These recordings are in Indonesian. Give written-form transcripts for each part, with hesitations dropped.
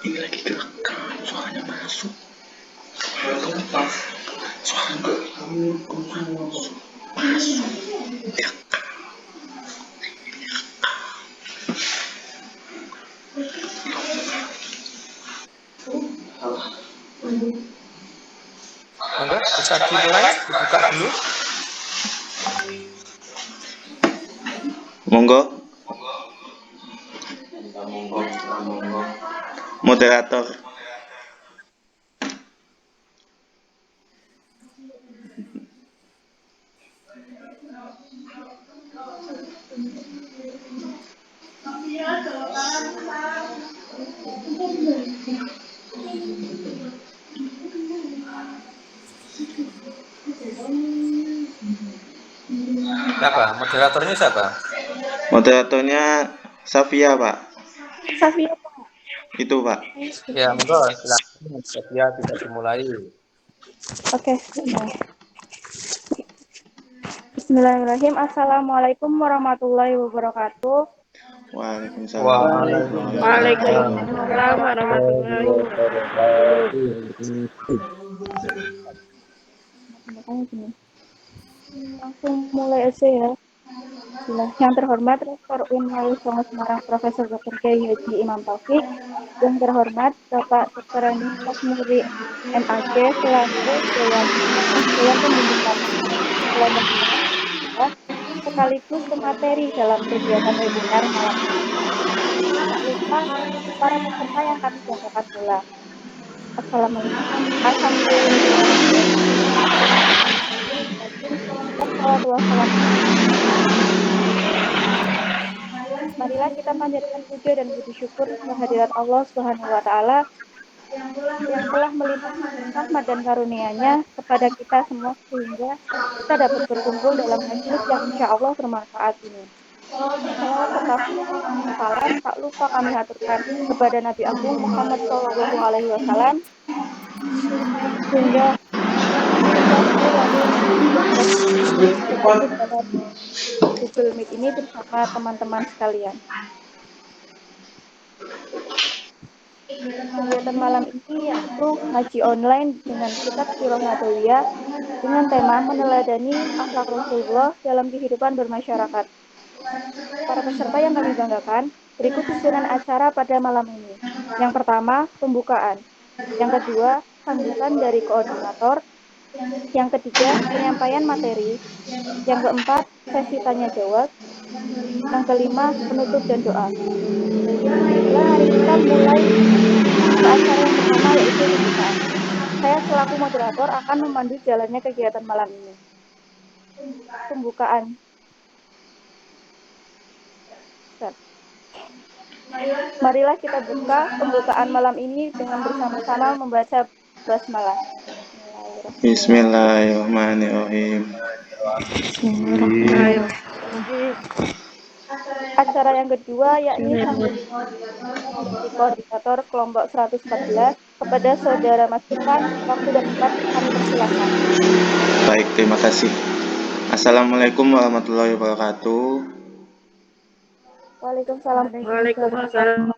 Ini lagi direkam, suaranya masuk. Suaranya masuk. Monggo bisa dimulai, dibuka dulu. Monggo. Moderator. Siapa? Moderatornya siapa? Moderatornya Safia, Pak. Safia. Itu, Pak. Ya, monggo silakan. Ya, bisa dimulai. Oke. Bismillahirrahmanirrahim. Assalamualaikum warahmatullahi wabarakatuh. Waalaikumsalam. Waalaikumsalam warahmatullahi wabarakatuh. Langsung mulai aja ya. Yang terhormat Rektor Unhal Songo Semarang Profesor Dr. Kiai Haji Imam Taufik, yang terhormat Bapak Dr. Andi Kasmuri MAG selaku Dewan Pembimbing kelompok sekaligus pemateri dalam kegiatan webinar malam ini. Tak lupa para peserta yang kami banggakan pula. Assalamualaikum. Alhamdulillah. Marilah kita panjatkan puja dan puji syukur kehadirat Allah Subhanahu wa Ta'ala yang telah melimpahkan rahmat dan karunia-Nya kepada kita semua sehingga kita dapat berkumpul dalam majelis yang insya Allah bermanfaat ini. Salawat serta salam tak lupa kami aturkan kepada Nabi Agung Muhammad Shallallahu Alaihi Wasallam sehingga Google Meet ini bersama teman-teman sekalian. Kegiatan malam ini yaitu ngaji online dengan kitab Sirah Nabawiyah dengan tema meneladani akhlak Rasulullah dalam kehidupan bermasyarakat. Para peserta yang kami banggakan, berikut susunan acara pada malam ini. Yang pertama, pembukaan. Yang kedua, sambutan dari koordinator. Yang ketiga, penyampaian materi. Yang keempat, sesi tanya jawab. Yang kelima, penutup dan doa. Baiklah, mari kita mulai ke acara yang pertama yaitu pembukaan. Saya selaku moderator akan memandu jalannya kegiatan malam ini. Pembukaan. Marilah kita buka pembukaan malam ini dengan bersama-sama membaca basmalah. Bismillahirrahmanirrahim. Acara yang kedua yakni sambutan dari koordinator kelompok 114 kepada saudara Mas Irfan. Waktu dan tempat kami persilahkan. Baik, terima kasih. Assalamualaikum warahmatullahi wabarakatuh. Waalaikumsalam. Waalaikumsalam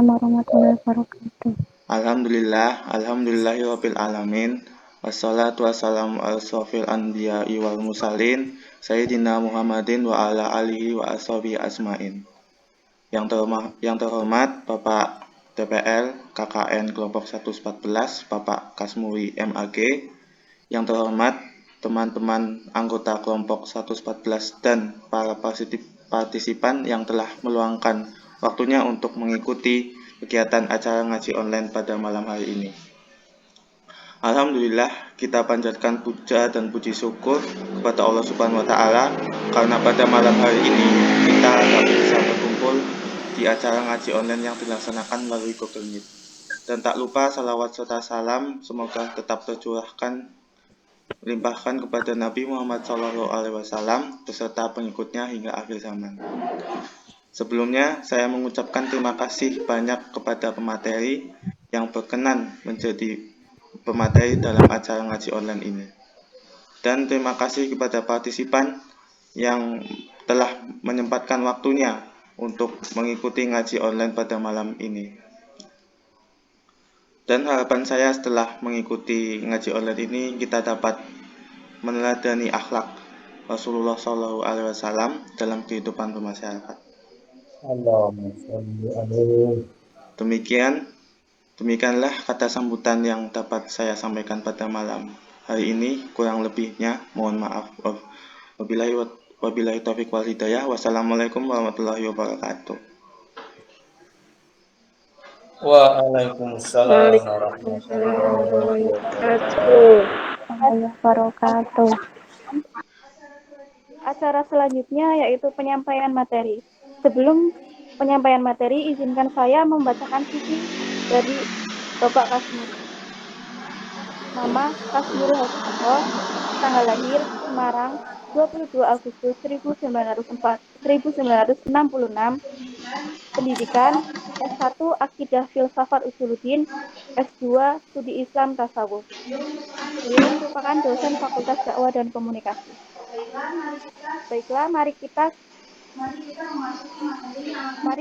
warahmatullahi wabarakatuh. Alhamdulillahirabbil alamin. Wassalatu wassalamu ala asrofil anbiya'i wal mursalin Sayyidina Muhammadin wa ala alihi wa ashabihi asma'in. Yang terhormat Bapak DPL KKN kelompok 114, Bapak Kasmuri MAG. Yang terhormat teman-teman anggota kelompok 114 dan para partisipan yang telah meluangkan waktunya untuk mengikuti kegiatan acara ngaji online pada malam hari ini. Alhamdulillah, kita panjatkan puja dan puji syukur kepada Allah Subhanahu wa Ta'ala karena pada malam hari ini kita dapat bisa berkumpul di acara ngaji online yang dilaksanakan melalui Google Meet. Dan tak lupa salawat serta salam semoga tetap tercurahkan limpahkan kepada Nabi Muhammad SAW beserta pengikutnya hingga akhir zaman. Sebelumnya, saya mengucapkan terima kasih banyak kepada pemateri yang berkenan menjadi pemateri dalam acara ngaji online ini. Dan terima kasih kepada partisipan yang telah menyempatkan waktunya untuk mengikuti ngaji online pada malam ini. Dan harapan saya setelah mengikuti ngaji online ini kita dapat meneladani akhlak Rasulullah SAW dalam kehidupan bermasyarakat. Demikianlah kata sambutan yang dapat saya sampaikan pada malam hari ini. Kurang lebihnya mohon maaf. Wabillahi taufiq wal hidayah. Wassalamualaikum warahmatullahi wabarakatuh. Waalaikumsalam warahmatullahi wabarakatuh. Acara selanjutnya yaitu penyampaian materi. Sebelum penyampaian materi, izinkan saya membacakan CV dari Bapak Kasmuri. Nama Kasmuri Hafizullah, tanggal lahir Semarang 22 Agustus 1966, pendidikan S1 Akidah Filsafat Usuluddin, S2 Studi Islam Tasawuf. Beliau merupakan dosen Fakultas Dakwah dan Komunikasi. Baiklah, mari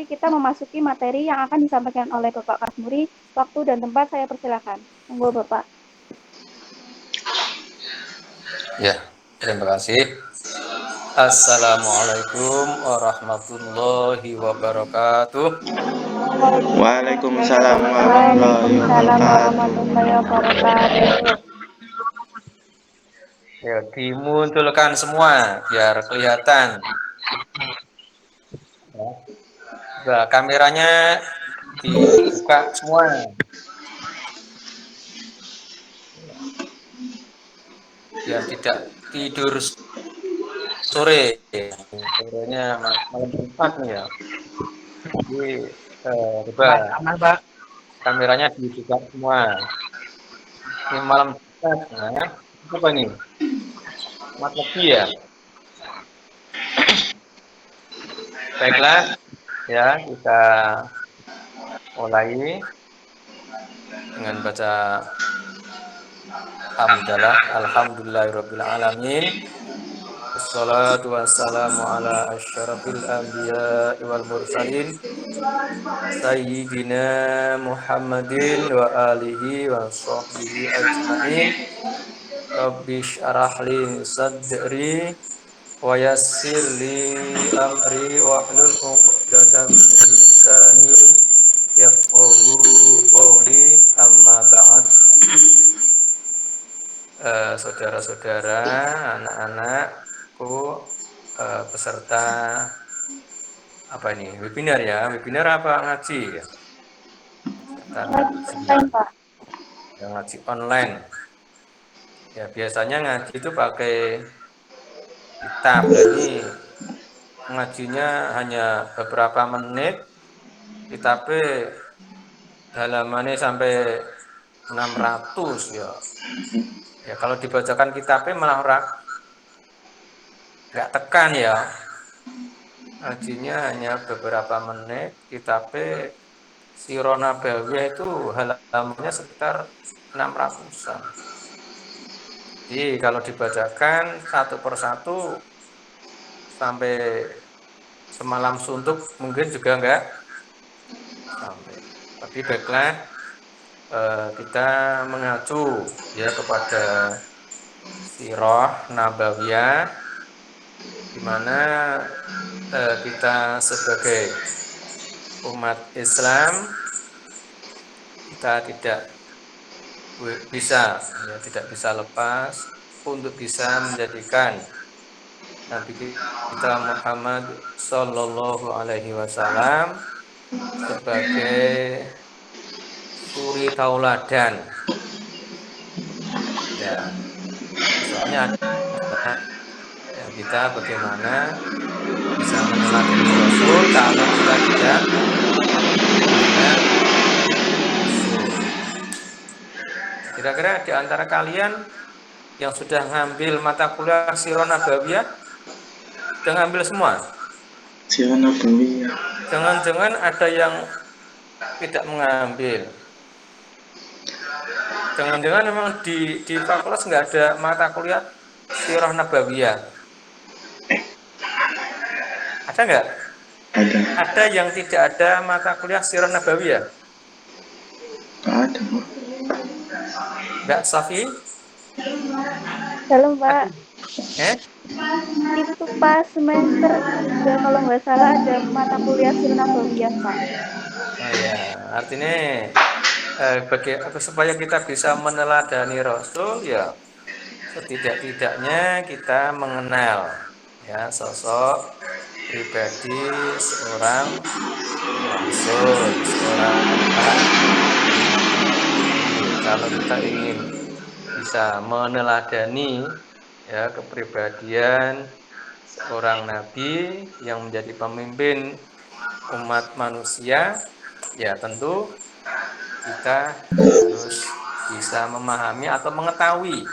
kita memasuki materi yang akan disampaikan oleh Bapak Kasmuri. Waktu dan tempat saya persilakan. Monggo Bapak. Ya, terima kasih. Assalamualaikum warahmatullahi wabarakatuh. Waalaikumsalam warahmatullahi wabarakatuh. Ya, dimunculkan semua biar kelihatan. Nah, kameranya dibuka semua. Biar tidak tidur sore. Sorenya malam Jumat nih ya. Jadi coba kameranya dibuka semua. Ini malam Jumat, nah, apa nih? Mat lagi ya. Baiklah, ya kita mulai dengan baca hamdalah, alhamdulillahirabbil alamin. Wassalatu wassalamu ala asyrafil anbiya'i wal mursalin sayyidina Muhammadin wa alihi wa sahbihi ajmain. Rabbi syrah li sadri wa yassir li amri wahlul 'uqdatam min lisani yafqahu qawli, amma ba'd. Saudara-saudara, anak-anakku, peserta apa ini? Webinar ya? Webinar apa ngaji ya? Ngaji online. Ya, biasanya ngaji itu pakai kitab. Ini ngajinya hanya beberapa menit, kitabnya halamannya sampai 600 ya. Ya kalau dibacakan kitabnya malah nggak tekan ya. Ngajinya hanya beberapa menit, kitabnya Sirah Nabawiyah itu halamannya sekitar 600-an. Jadi kalau dibacakan satu persatu sampai semalam suntuk mungkin juga nggak sampai. Tapi baiklah, kita mengacu ya kepada Sirah Nabawiyah, di mana kita sebagai umat Islam kita tidak bisa ya, tidak bisa lepas untuk bisa menjadikan Nabi kita Muhammad Shallallahu Alaihi Wasallam sebagai suri tauladan. Ya, maksudnya adalah ya, kita bagaimana bisa meneladani Rasul kalau kita tidak punya Rasul. Kira-kira di antara kalian yang sudah ngambil mata kuliah Sirah Nabawiyah, sudah ngambil semua? Sirah Nabawiyah. Jangan-jangan ada yang tidak mengambil. Jangan-jangan memang di fakultas nggak ada mata kuliah Sirah Nabawiyah. Ada nggak? Ada. Ada yang tidak ada mata kuliah Sirah Nabawiyah? Nggak ada, Pak. Mbak Safi? Halo Pak, itu pas semester 3 kalau nggak salah ada mata kuliah Sirah Nabawiyah Pak. Oh ya, artinya supaya kita bisa meneladani Rasul ya setidak-tidaknya kita mengenal ya sosok pribadi seorang Rasul, seorang Nabi. Kalau kita ingin bisa meneladani ya kepribadian seorang Nabi yang menjadi pemimpin umat manusia, ya tentu kita harus bisa memahami atau mengetahui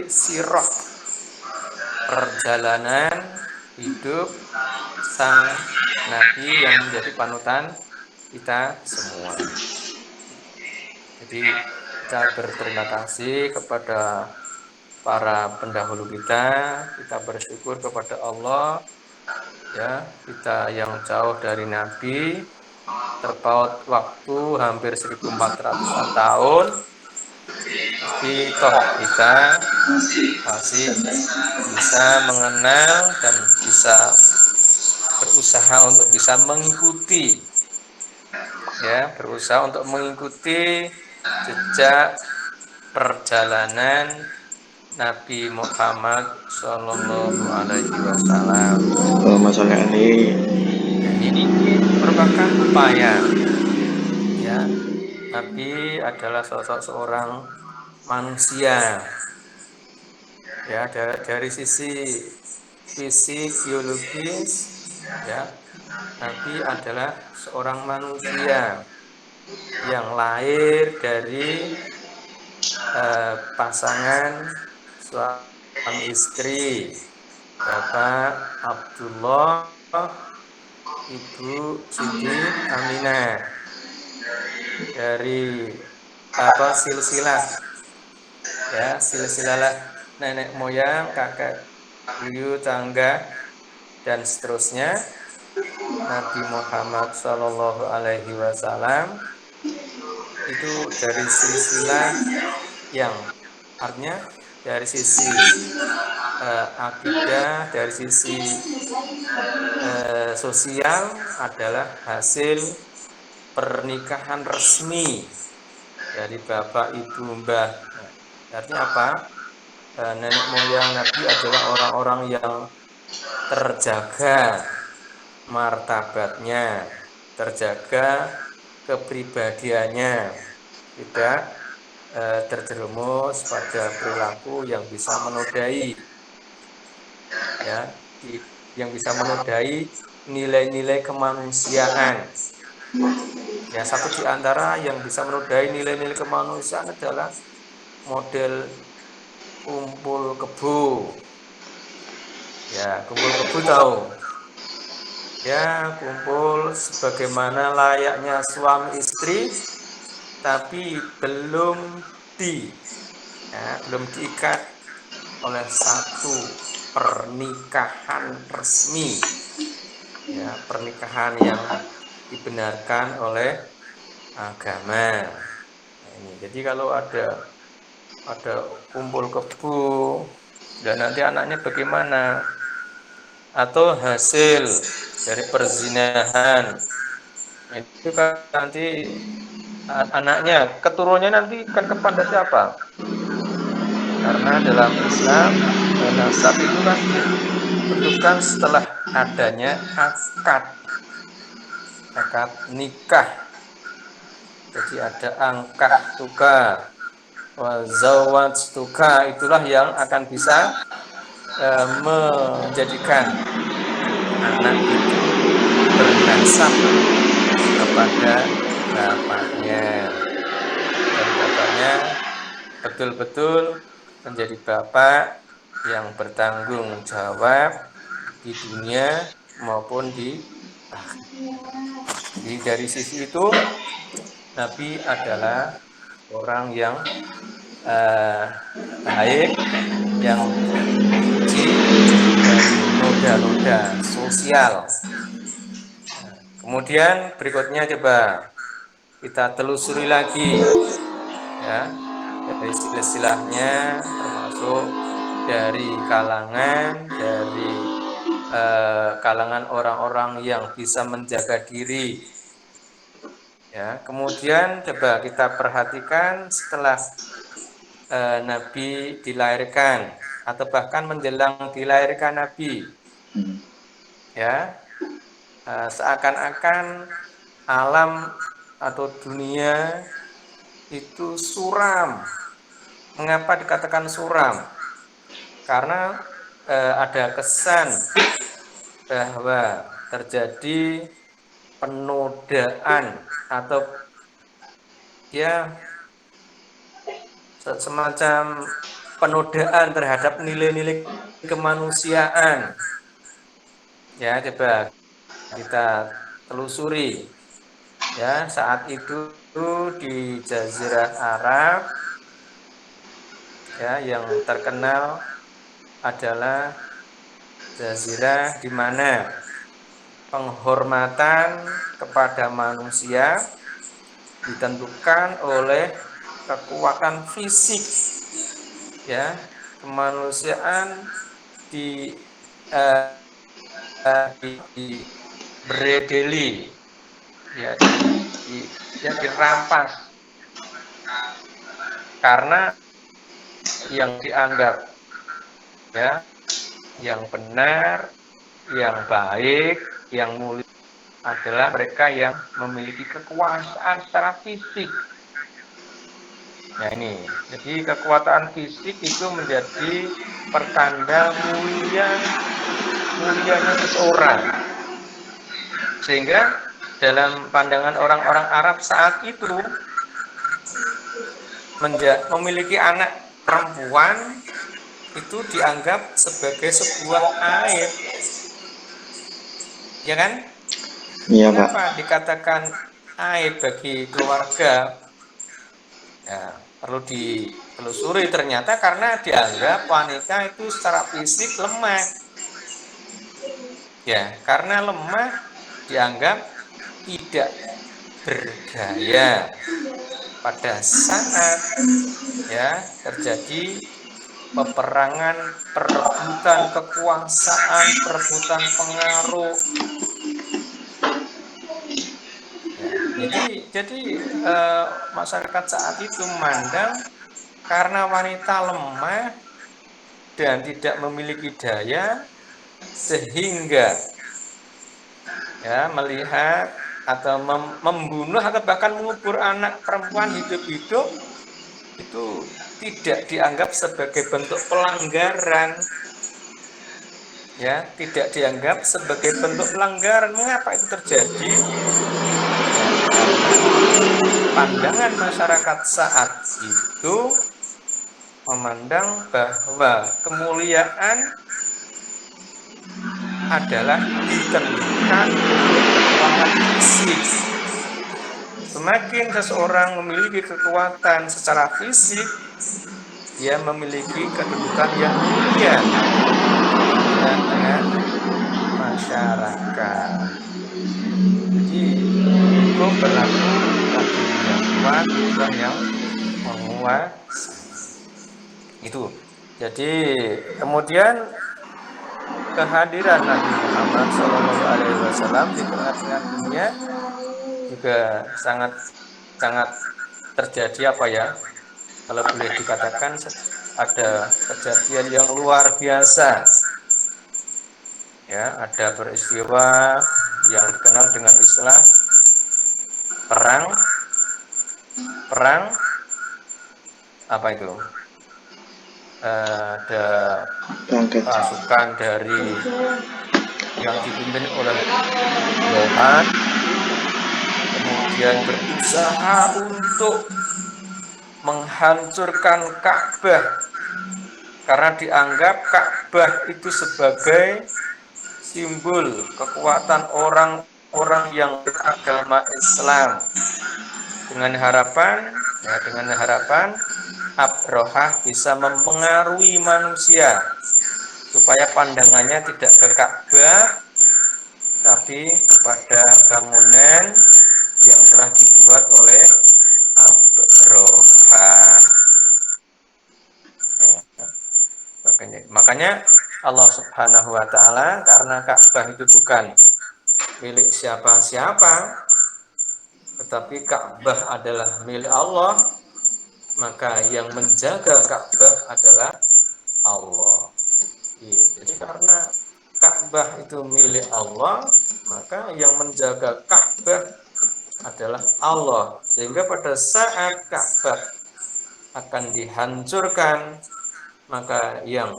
sirah perjalanan hidup sang Nabi yang menjadi panutan kita semua. Jadi kita berterima kasih kepada para pendahulu kita bersyukur kepada Allah ya, kita yang jauh dari Nabi, terpaut waktu hampir 1400-an tahun, tapi toh kita masih bisa mengenal dan bisa berusaha untuk bisa mengikuti jejak perjalanan Nabi Muhammad Shallallahu Alaihi Wasallam. Masalah ini merupakan upaya ya, Nabi adalah sosok seorang manusia ya, dari sisi fisik biologis ya, Nabi adalah seorang manusia yang lahir dari pasangan suami istri, Bapak Abdullah, Ibu Siti Aminah, dari silsilah nenek moyang, kakek buyut, tangga dan seterusnya. Nabi Muhammad Shallallahu Alaihi Wasallam itu dari silsilah yang artinya dari sisi akidah, dari sisi sosial adalah hasil pernikahan resmi dari bapak ibu mbah. Artinya apa? Nenek moyang Nabi adalah orang-orang yang terjaga martabatnya, terjaga kepribadiannya, tidak terjerumus pada perilaku yang bisa menodai ya, yang bisa menodai nilai-nilai kemanusiaan. Ya, satu di antara yang bisa menodai nilai-nilai kemanusiaan adalah model kumpul kebo. Ya, kumpul kebo tahu? Ya, kumpul sebagaimana layaknya suami istri, tapi belum diikat oleh satu pernikahan resmi, ya, pernikahan yang dibenarkan oleh agama. Nah, ini jadi kalau ada kumpul kebo dan nanti anaknya bagaimana, atau hasil dari perzinahan, itu kan nanti anaknya, keturunannya nanti kan kepada siapa? Karena dalam Islam nasab itu kan ditentukan setelah adanya akad nikah. Jadi ada angkah tukar, zawaj tukar, itulah yang akan bisa menjadikan anak itu bernasab kepada bapaknya, dan bapaknya betul-betul menjadi bapak yang bertanggung jawab di dunia maupun di akhirat. Jadi dari sisi itu Nabi adalah orang yang baik, yang suci dari noda-noda sosial. Kemudian berikutnya coba kita telusuri lagi, ya, dari silsilahnya, termasuk dari kalangan orang-orang yang bisa menjaga diri. Ya, kemudian coba kita perhatikan setelah Nabi dilahirkan atau bahkan menjelang dilahirkan Nabi, ya, seakan-akan alam atau dunia itu suram. Mengapa dikatakan suram? Karena ada kesan bahwa terjadi penodaan atau ya semacam penodaan terhadap nilai-nilai kemanusiaan. Ya, coba kita telusuri. Ya, saat itu di Jazirah Arab, ya, yang terkenal adalah jazirah di mana penghormatan kepada manusia ditentukan oleh kekuatan fisik, ya, kemanusiaan di beredeli, ya, dirampas karena yang dianggap, ya, yang benar, yang baik, yang mulia adalah mereka yang memiliki kekuasaan secara fisik. Nah ini, jadi kekuatan fisik itu menjadi pertanda mulianya seseorang. Sehingga dalam pandangan orang-orang Arab saat itu memiliki anak perempuan itu dianggap sebagai sebuah aib, ya kan? Iya, Pak. Kenapa dikatakan aib bagi keluarga? Ya, perlu ditelusuri, ternyata karena dianggap wanita itu secara fisik lemah. Ya, karena lemah dianggap tidak berdaya pada saat, ya, terjadi peperangan, perebutan kekuasaan, perebutan pengaruh. Jadi masyarakat saat itu memandang karena wanita lemah dan tidak memiliki daya, sehingga, ya, melihat atau membunuh atau bahkan mengubur anak perempuan hidup-hidup itu tidak dianggap sebagai bentuk pelanggaran, ya, tidak dianggap sebagai bentuk pelanggaran. Mengapa itu terjadi? Karena pandangan masyarakat saat itu memandang bahwa kemuliaan adalah ditentukan oleh kekuatan fisik. Semakin seseorang memiliki kekuatan secara fisik, dia memiliki kedudukan yang mulia dengan masyarakat. Jadi hukum berlaku bagi yang kuat, bukan yang menguasai. Itu. Jadi kemudian kehadiran Nabi Muhammad SAW di tengah-tengah dunia juga sangat sangat terjadi apa ya, kalau boleh dikatakan ada kejadian yang luar biasa. Ya, ada peristiwa yang dikenal dengan istilah perang apa itu? Ada Bangkit. pasukan dari yang dipimpin oleh Rohan, kemudian berusaha untuk menghancurkan Ka'bah karena dianggap Ka'bah itu sebagai simbol kekuatan orang-orang yang beragama Islam, dengan harapan Abrahah bisa mempengaruhi manusia supaya pandangannya tidak ke Ka'bah tapi kepada bangunan yang telah dibuat oleh Abrahah. Makanya Allah Subhanahu wa taala, karena Ka'bah itu bukan milik siapa-siapa, tetapi Ka'bah adalah milik Allah, maka yang menjaga Ka'bah adalah Allah. Jadi karena Ka'bah itu milik Allah, maka yang menjaga Ka'bah adalah Allah. Sehingga pada saat Ka'bah akan dihancurkan, maka yang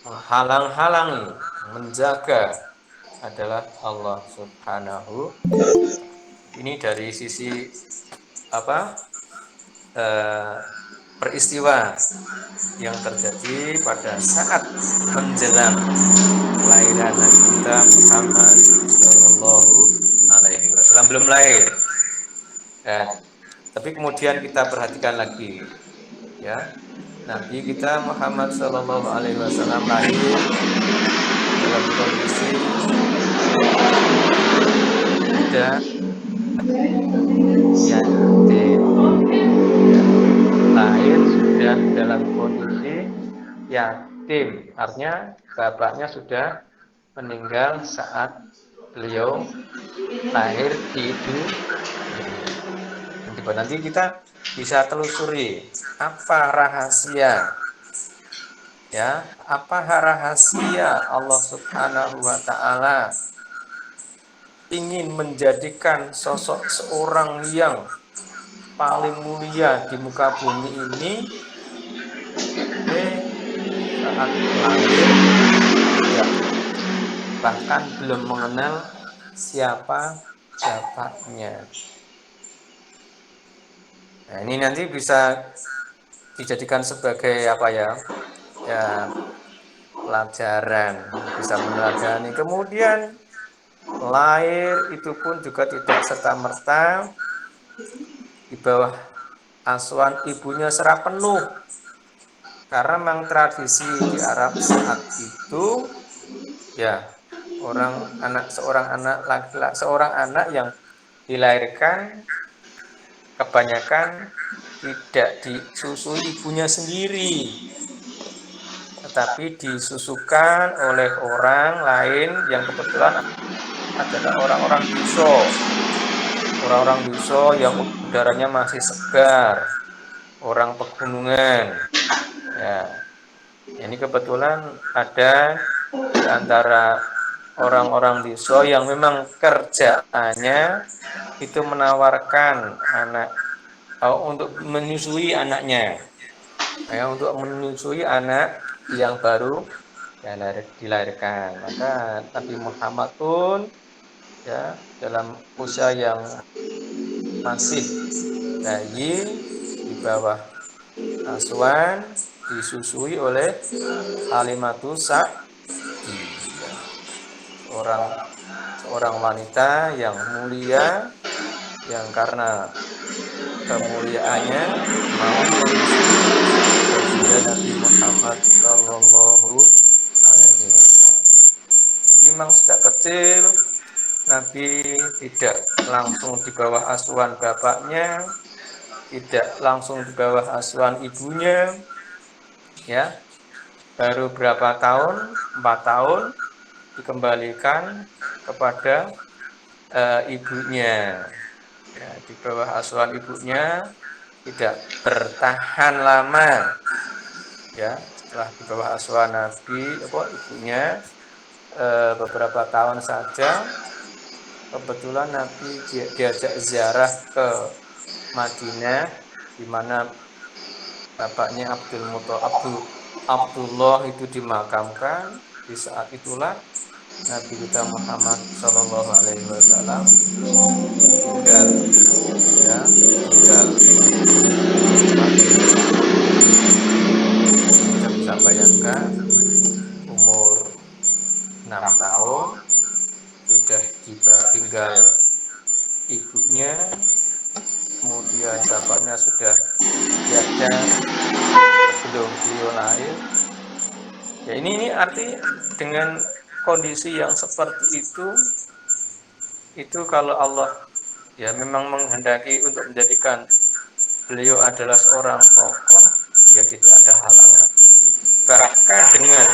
menghalang-halangi, menjaga adalah Allah Subhanahu. Ini dari sisi peristiwa yang terjadi pada saat menjelang kelahiran Nabi kita Muhammad Shallallahu Alaihi Wasallam, belum lahir. Tapi kemudian kita perhatikan lagi, ya, Nabi kita Muhammad Shallallahu Alaihi Wasallam lahir dalam kondisi tidak yatim, lahir sudah dalam kondisi yatim, artinya bapaknya sudah meninggal saat beliau lahir di dunia. Nanti kita bisa telusuri apa rahasia, ya, apa rahasia Allah Subhanahu wa taala ingin menjadikan sosok seorang yang paling mulia di muka bumi ini saat lahir ya, bahkan belum mengenal siapa bapaknya. Nah, ini nanti bisa dijadikan sebagai apa ya? Ya, pelajaran, bisa meneladani. Kemudian lahir itu pun juga tidak serta-merta di bawah asuhan ibunya secara penuh, karena memang tradisi di Arab saat itu ya, seorang anak yang dilahirkan kebanyakan tidak disusui ibunya sendiri, tetapi disusukan oleh orang lain yang kebetulan adalah orang-orang Duso yang udaranya masih segar, orang pegunungan. Ya, ini kebetulan ada di antara orang-orang Duso yang memang kerjaannya itu menawarkan anak untuk menyusui anaknya, ya, untuk menyusui anak yang baru dilahirkan. Maka Nabi Muhammad pun ya dalam usia yang masih bayi di bawah asuhan disusui oleh Halimatus Sa'diyah, seorang wanita yang mulia, yang karena kemuliaannya mau menyusui baginda Nabi Muhammad Shallallahu Alaihi Wasallam. Jadi memang sejak kecil Nabi tidak langsung di bawah asuhan bapaknya, tidak langsung di bawah asuhan ibunya, ya. Baru berapa tahun, 4 tahun dikembalikan kepada ibunya. ya, di bawah asuhan ibunya tidak bertahan lama, ya. Setelah di bawah asuhan ibunya beberapa tahun saja, kebetulan Nabi diajak ziarah ke Madinah, di mana bapaknya Abdullah itu dimakamkan. Di saat itulah Nabi kita Muhammad Shallallahu Alaihi Wasallam ditinggal, ya, ditinggal ibunya. Jadi kita bisa bayangkan umur 6 tahun sudah ditinggal ibunya, kemudian bapaknya sudah tiada sebelum beliau lahir. Ya, ini arti dengan kondisi yang seperti itu kalau Allah ya memang menghendaki untuk menjadikan beliau adalah seorang tokoh, ya tidak ada halangan. Bahkan dengan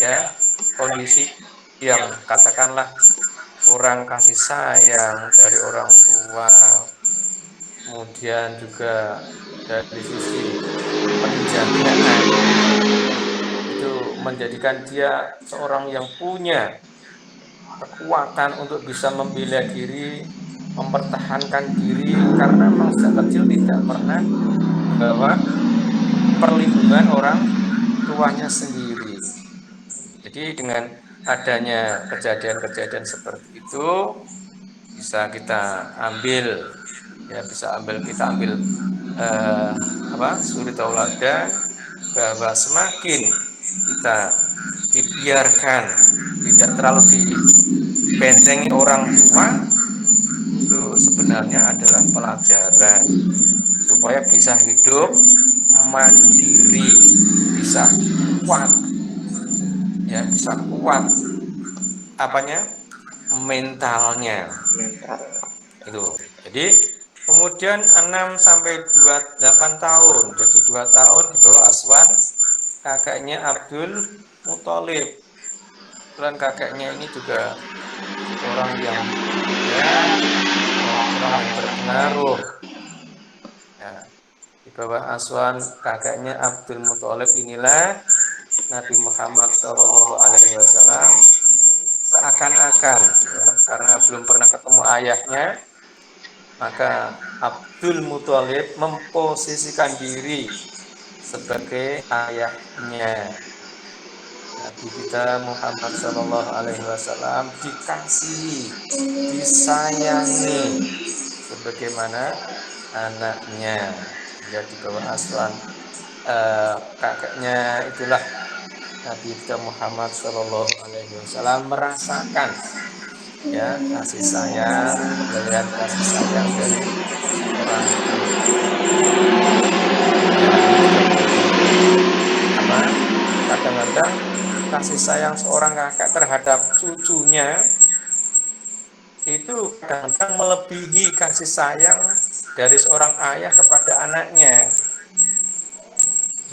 ya kondisi yang katakanlah kurang kasih sayang dari orang tua, kemudian juga dari sisi penjagaan, itu menjadikan dia seorang yang punya kekuatan untuk bisa membela diri, mempertahankan diri, karena memang sejak kecil tidak pernah bahwa perlindungan orang tuanya sendiri. Jadi dengan adanya kejadian-kejadian seperti itu bisa kita ambil kita ambil suri tauladan bahwa semakin kita dibiarkan tidak terlalu dibentengi orang tua, itu sebenarnya adalah pelajaran supaya bisa hidup mandiri, bisa kuat, ya, bisa kuat mentalnya itu. Jadi kemudian 6 sampai 28 tahun, jadi 2 tahun di bawah asuhan kakeknya Abdul Muthalib. Dan kakeknya ini juga orang yang berpengaruh. Ya, di bawah asuhan kakeknya Abdul Muthalib inilah Nabi Muhammad SAW seakan-akan, ya, karena belum pernah ketemu ayahnya, maka Abdul Muthalib memposisikan diri sebagai ayahnya. Nabi kita Muhammad SAW dikasihi, disayangi sebagaimana anaknya. Dia di bawah asuhan kakeknya itulah Nabi kita Muhammad SAW merasakan, ya, kasih sayang, melihat kasih sayang dari seorang ibu. Ya, kadang-kadang kasih sayang seorang kakek terhadap cucunya itu kadang-kadang melebihi kasih sayang dari seorang ayah kepada anaknya.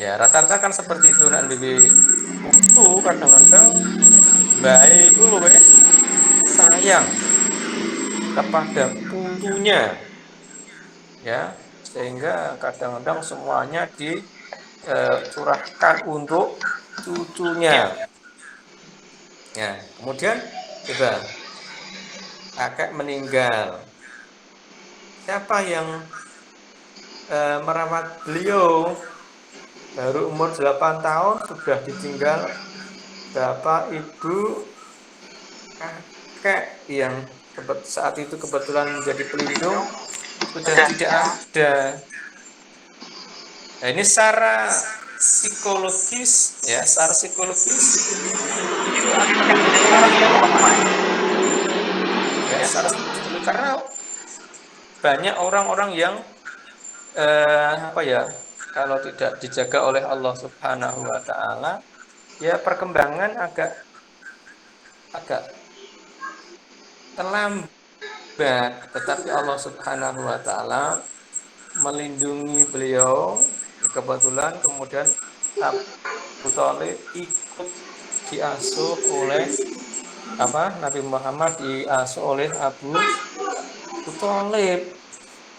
Ya, rata-rata kan seperti itu. Nanti putu kadang-kadang baik itu loh, sayang kepada putunya, ya, sehingga kadang-kadang semuanya dicurahkan untuk cucunya. Ya, kemudian coba kakek meninggal, siapa yang merawat beliau? Baru umur 8 tahun sudah ditinggal bapak, ibu, kakek yang saat itu kebetulan menjadi pelindung sudah tidak ada. Nah, ini secara psikologis, ya, secara psikologis itu akan menjadi orang yang lemah, ya, secara psikologis, karena banyak orang-orang yang kalau tidak dijaga oleh Allah Subhanahu wa Ta'ala, ya perkembangan agak terlambat, tetapi Allah Subhanahu wa Ta'ala melindungi beliau. Kebetulan kemudian Abu Thalib ikut diasuh oleh Nabi Muhammad, diasuh oleh Abu Abu Thalib,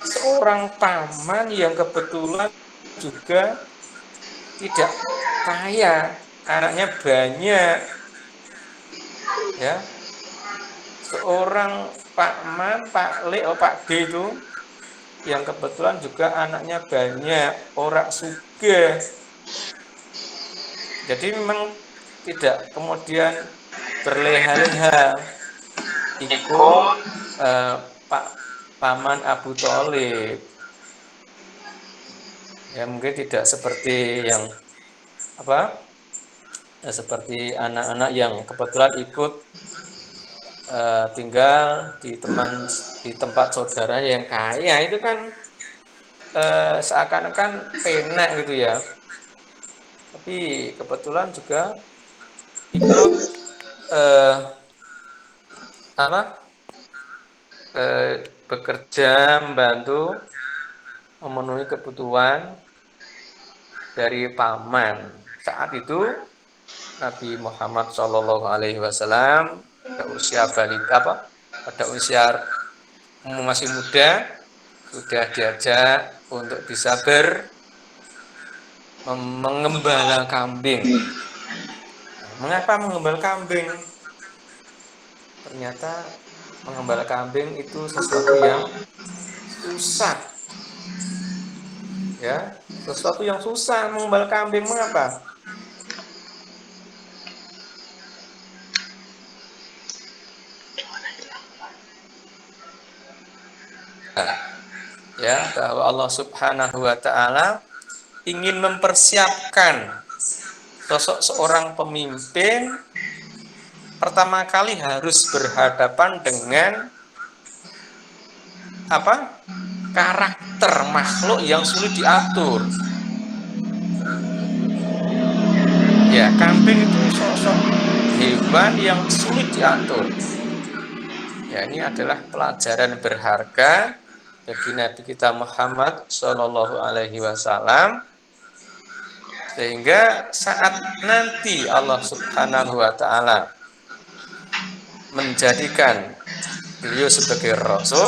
seorang paman yang kebetulan juga tidak kaya, anaknya banyak, ya. Seorang paman, Pak Le, Pak D itu yang kebetulan juga anaknya banyak, orang sugih. Jadi memang tidak kemudian berleha-leha ikut Pak paman Abu Thalib. Ya mungkin tidak seperti yang seperti anak-anak yang kebetulan ikut tinggal di tempat saudara yang kaya, itu kan seakan-akan penak gitu ya. Tapi kebetulan juga ikut bekerja membantu memenuhi kebutuhan dari paman. Saat itu Nabi Muhammad Shallallahu Alaihi Wasallam pada usia balita, pada usia masih muda, sudah diajak untuk bisa mengembala kambing. Nah, mengapa mengembala kambing? Ternyata mengembala kambing itu sesuatu yang susah, ya, sesuatu yang susah mengembala kambing. Mengapa? Ya, bahwa Allah Subhanahu wa taala ingin mempersiapkan sosok seorang pemimpin pertama kali harus berhadapan dengan karakter makhluk yang sulit diatur. Ya, kambing itu sosok hewan yang sulit diatur. Ya, ini adalah pelajaran berharga bagi Nabi kita Muhammad Shallallahu Alaihi Wasallam, sehingga saat nanti Allah Subhanahu Wa Taala menjadikan beliau sebagai Rasul,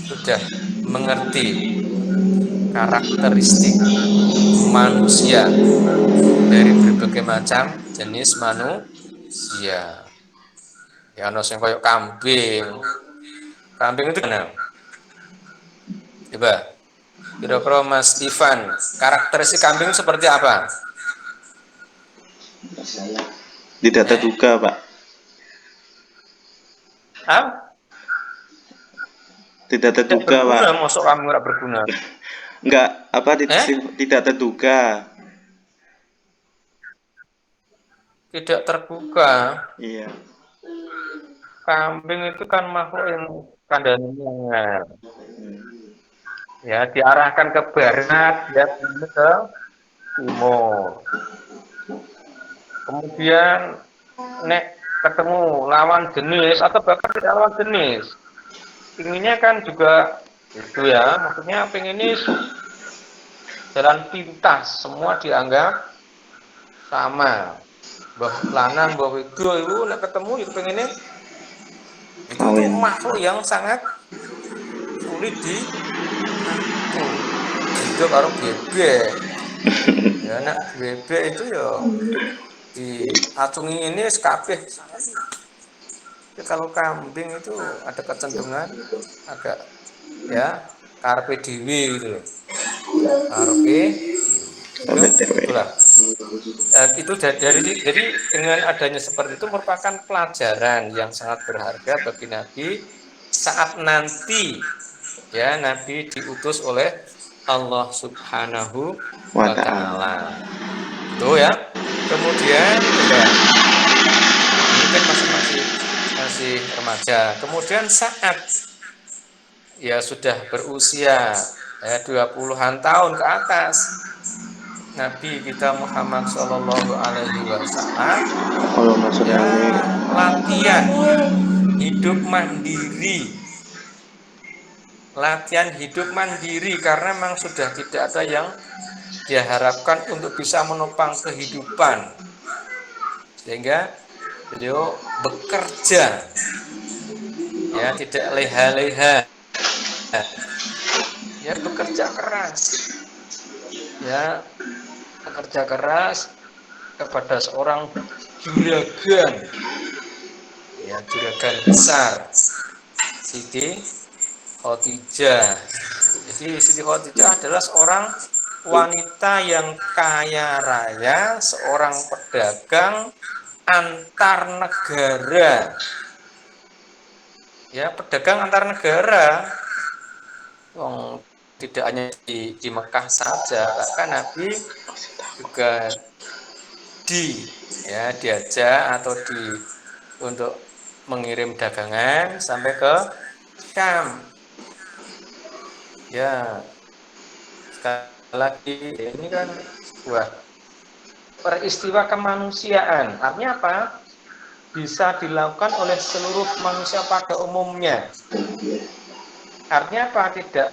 sudah mengerti karakteristik manusia dari berbagai macam jenis manusia. Ya, ono sing koyo kambing. Kambing itu mana? Coba, kira-kira Mas Ivan, karakteristik kambing seperti apa? Tidak terduga, Pak. Tidak terduga, Pak. Masuk kambing nggak berguna? Enggak, tidak terduga. Tidak terbuka. Iya. Kambing itu kan makhluk yang kandangnya, ya, diarahkan ke barat, dia ke timur. Kemudian nek ketemu lawan jenis atau bahkan tidak lawan jenis, inginnya kan juga itu ya, maksudnya pengen ini jalan pintas, semua dianggap sama. Mbah lanang, mbah wedok itu nek ketemu itu pengennya itu tuh makhluk yang sangat sulit diatur. Itu karo bebek. Ya, nak bebek itu ya diacungi ini kabeh. Tapi kalau kambing itu ada kecenderungan agak ya karepe dhewe gitu loh. Karepe itulah. Itu jadi dengan adanya seperti itu merupakan pelajaran yang sangat berharga bagi Nabi saat nanti ya Nabi diutus oleh Allah Subhanahu wa taala. Itu ya. Kemudian ini kan masih remaja. Kemudian saat ya sudah berusia ya 20-an tahun ke atas, Nabi kita Muhammad Shallallahu Alaihi Wasallam ya latihan hidup mandiri karena memang sudah tidak ada yang diharapkan untuk bisa menopang kehidupan, sehingga beliau bekerja ya tidak leha-leha Ya, bekerja keras. Ya, bekerja keras kepada seorang juragan. Ya, juragan besar. Siti Khadijah. Jadi Siti Khadijah adalah seorang wanita yang kaya raya, seorang pedagang antar negara. Ya, pedagang antar negara. Tidak hanya di Mekah saja, bahkan Nabi juga diajak atau untuk mengirim dagangan sampai ke Syam. Ya, sekali lagi ini kan sebuah peristiwa kemanusiaan. Artinya apa? Bisa dilakukan oleh seluruh manusia pada umumnya. Artinya apa? Tidak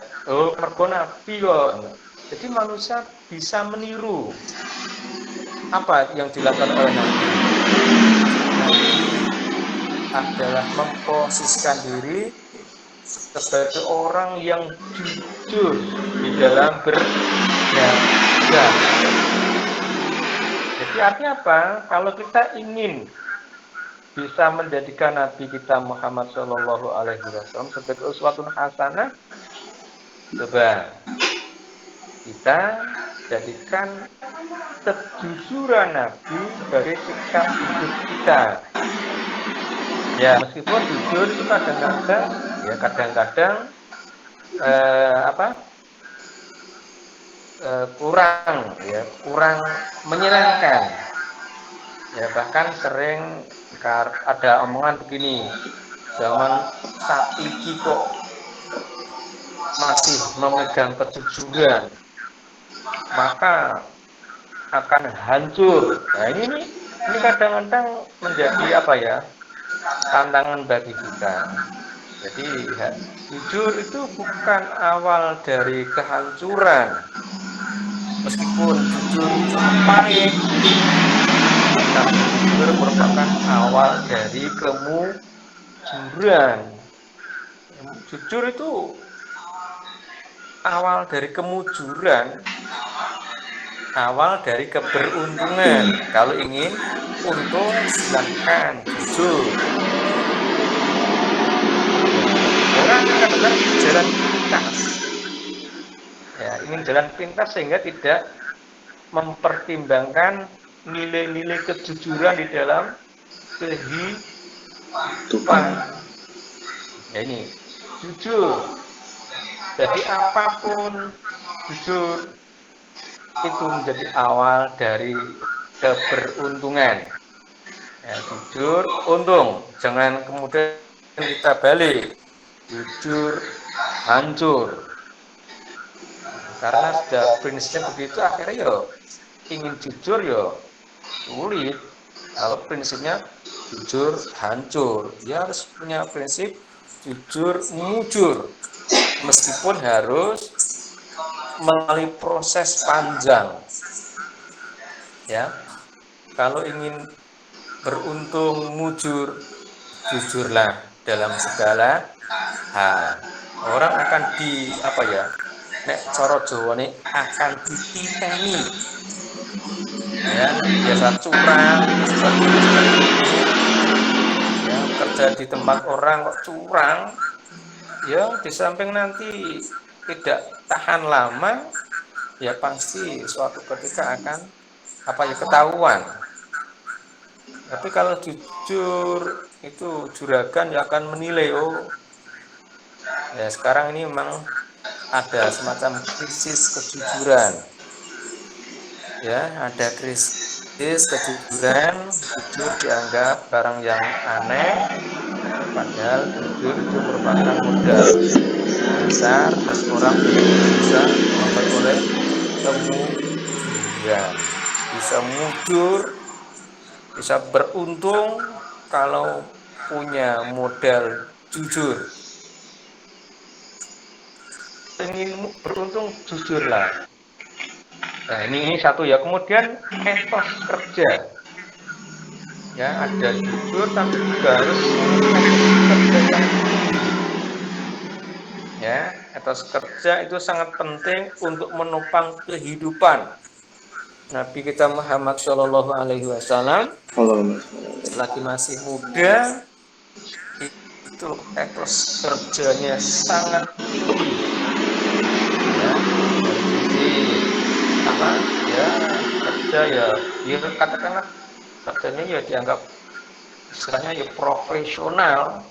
mergo Nabi kok. Jadi manusia bisa meniru apa yang dilakukan oleh Nabi. Nabi adalah memposisikan diri sebagai orang yang jujur di dalam berdagang. Jadi artinya apa? Kalau kita ingin bisa menjadikan Nabi kita Muhammad Shallallahu Alaihi Wasallam sebagai uswatun hasanah, coba kita jadikan kejujuran Nabi sebagai sikap hidup kita. Ya, meskipun jujur itu kadang-kadang kurang menyenangkan. Ya, bahkan sering ada omongan begini, zaman saat ini kok masih memegang kejujuran, maka akan hancur. Nah, ini kadang-kadang menjadi tantangan bagi kita. Jadi jujur itu bukan awal dari kehancuran. Meskipun jujur itu pahit, tapi jujur merupakan awal dari kemujuran. Jujur itu awal dari kemujuran, awal dari keberuntungan. Kalau ingin untung, silahkan jujur. Orang kadang-kadang jalan pintas. Ya, ingin jalan pintas sehingga tidak mempertimbangkan nilai-nilai kejujuran di dalam kehidupan. Ya, ini jujur. Jadi apapun jujur itu menjadi awal dari keberuntungan. Ya, jujur untung, jangan kemudian kita balik, jujur hancur. Karena sudah prinsipnya begitu, akhirnya ingin jujur sulit. Kalau prinsipnya jujur hancur, dia harus punya prinsip jujur mujur, meskipun harus melalui proses panjang. Ya, kalau ingin beruntung mujur, jujurlah dalam segala hal. Orang akan nek cara Jawa ini akan dititeni. Ya, biasa curang, ya, kerja di tempat orang kok curang, ya di samping nanti tidak tahan lama, ya pasti suatu ketika akan ketahuan. Tapi kalau jujur itu juragan yang akan menilai, ya sekarang ini memang ada semacam krisis kejujuran. Ya, ada krisis kejujuran, jujur dianggap barang yang aneh, padahal jujur itu merupakan modal dasar dan orang bisa memperoleh kemujuran, bisa mujur, bisa beruntung kalau punya modal jujur. Ingin beruntung, jujurlah. Nah, ini satu ya. Kemudian etos kerja. Ya, ada jujur tapi juga harus etos kerja yang tinggi. Ya, etos kerja itu sangat penting untuk menopang kehidupan Nabi kita Muhammad Shallallahu Alaihi Wasallam. Selagi masih muda, itu etos kerjanya sangat tinggi, ya, dari sisi apa, ya, kerja ya, katakanlah kerjanya ya dianggap istilahnya ya profesional,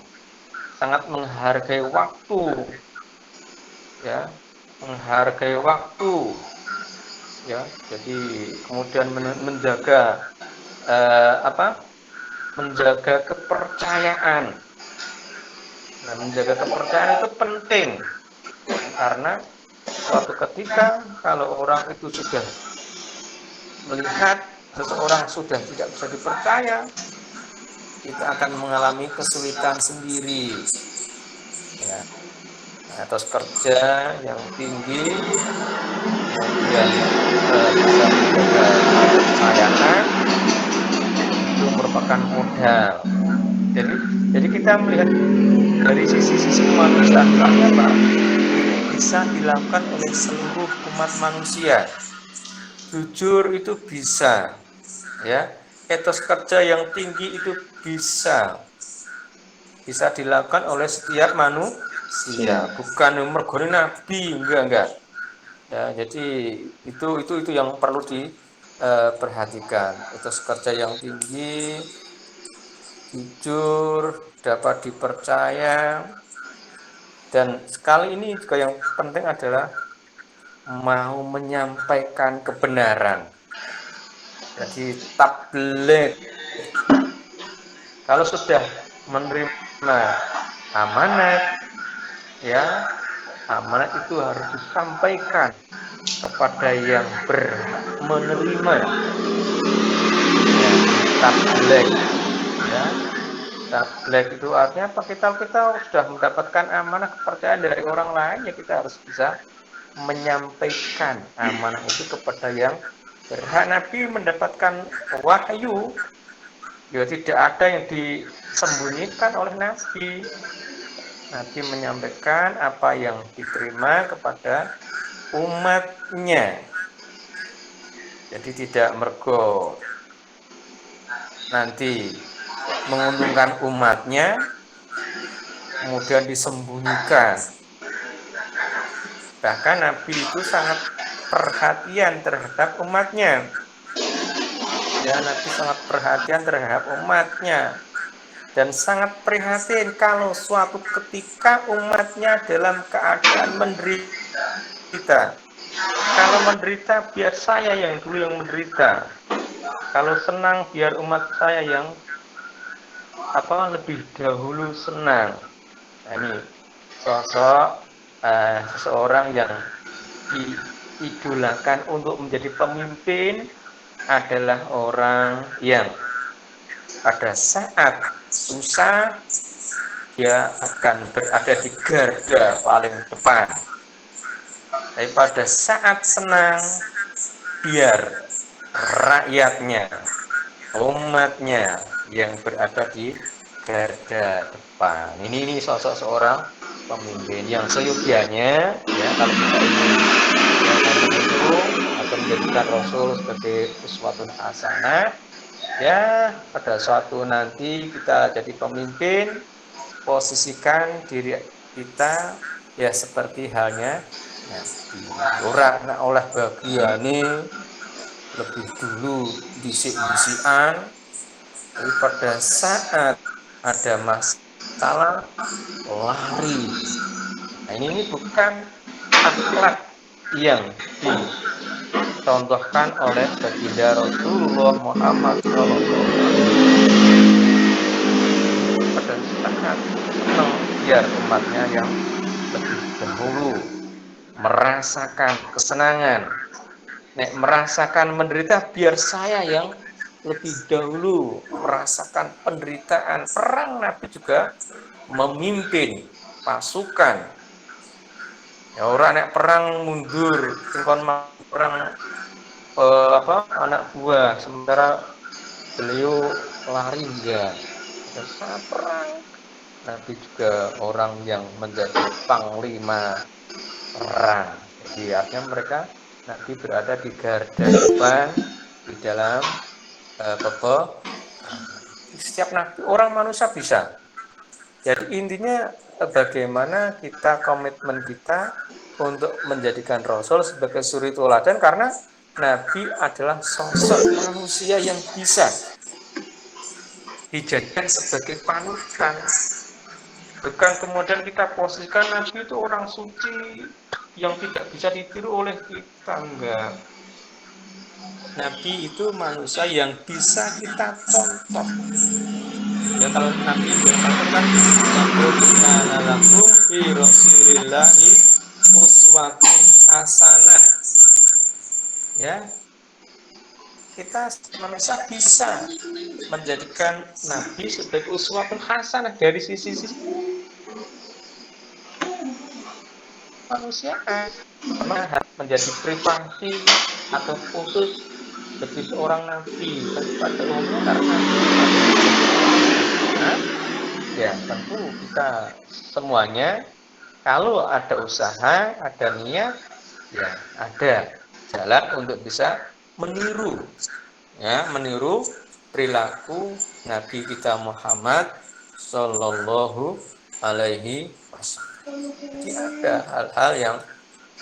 sangat menghargai waktu, ya, menghargai waktu, ya, jadi kemudian menjaga menjaga kepercayaan. Nah, menjaga kepercayaan itu penting karena suatu ketika kalau orang itu sudah melihat seseorang sudah tidak bisa dipercaya, kita akan mengalami kesulitan sendiri. Ya, etos kerja yang tinggi, kemudian bisa menjaga kepercayaan, itu merupakan modal. Jadi kita melihat dari sisi kemanusiaan apa? Ini bisa dilakukan oleh seluruh umat manusia. Jujur itu bisa, ya. Etos kerja yang tinggi itu bisa dilakukan oleh setiap manusia, bukan mergone nabi, enggak. Ya, jadi itu yang perlu diperhatikan. Etos kerja yang tinggi, jujur, dapat dipercaya, dan sekali ini juga yang penting adalah mau menyampaikan kebenaran. Jadi tabligh, kalau sudah menerima amanat, ya, amanat itu harus disampaikan kepada yang berhak menerima. Ya, tabligh, ya. Tabligh itu artinya apa? Kita sudah mendapatkan amanah kepercayaan dari orang lain, ya kita harus bisa menyampaikan amanah itu kepada yang berhak. Nabi mendapatkan wahyu, ya tidak ada yang disembunyikan oleh Nabi. Nabi menyampaikan apa yang diterima kepada umatnya. Jadi tidak mergo nanti menguntungkan umatnya, kemudian disembunyikan. Bahkan Nabi itu sangat perhatian terhadap umatnya. Ya, Nabi sangat perhatian terhadap umatnya. Dan sangat prihatin kalau suatu ketika umatnya dalam keadaan menderita. Kalau menderita, biar saya yang dulu yang menderita. Kalau senang, biar umat saya yang lebih dahulu senang. Nah, ini sosok seseorang yang diidolakan untuk menjadi pemimpin adalah orang yang pada saat susah dia akan berada di garda paling depan. Tapi pada saat senang, biar rakyatnya, umatnya yang berada di garda depan. Ini sosok seorang pemimpin yang seyogianya, ya, kalau kita ingin yang itu atau menjadikan Rasul sebagai uswatun hasanah, ya, pada suatu nanti kita jadi pemimpin, posisikan diri kita ya seperti halnya Nabi. Orang oleh bagiane lebih dulu disik-disikan, tapi pada saat ada masalah lari. Nah, ini bukan akhlak yang dicontohkan oleh baginda Rasulullah Muhammad SAW. Pada saat senang, biar umatnya yang lebih dahulu merasakan kesenangan. Nek merasakan menderita, biar saya yang lebih dahulu merasakan penderitaan. Perang Nabi juga memimpin pasukan. Ya, orang nek perang mundur, singkon perang anak buah, sementara beliau lari enggak. Pada saat perang Nabi juga orang yang menjadi panglima perang. Jadi artinya mereka Nabi berada di garda depan di dalam peperangan. Setiap Nabi orang manusia bisa. Jadi intinya bagaimana kita komitmen kita untuk menjadikan Rasul sebagai suri teladan karena Nabi adalah sosok manusia yang bisa dijadikan sebagai panutan. Bukan kemudian kita posisikan Nabi itu orang suci yang tidak bisa ditiru oleh kita, enggak. Nabi itu manusia yang bisa kita contoh. Ya kalau Nabi berkata kan laqad kana lakum fi rasulillahi uswatun hasanah. Ya. Kita manusia bisa menjadikan Nabi sebagai uswatun hasanah dari sisi manusia karena menjadi privasi atau khusus bagi seorang nabi. Tapi pada umumnya karena ya tentu kita semuanya kalau ada usaha, ada niat, ya ada jalan untuk bisa meniru, ya meniru perilaku Nabi kita Muhammad Sallallahu Alaihi Wasallam. Jadi ada hal-hal yang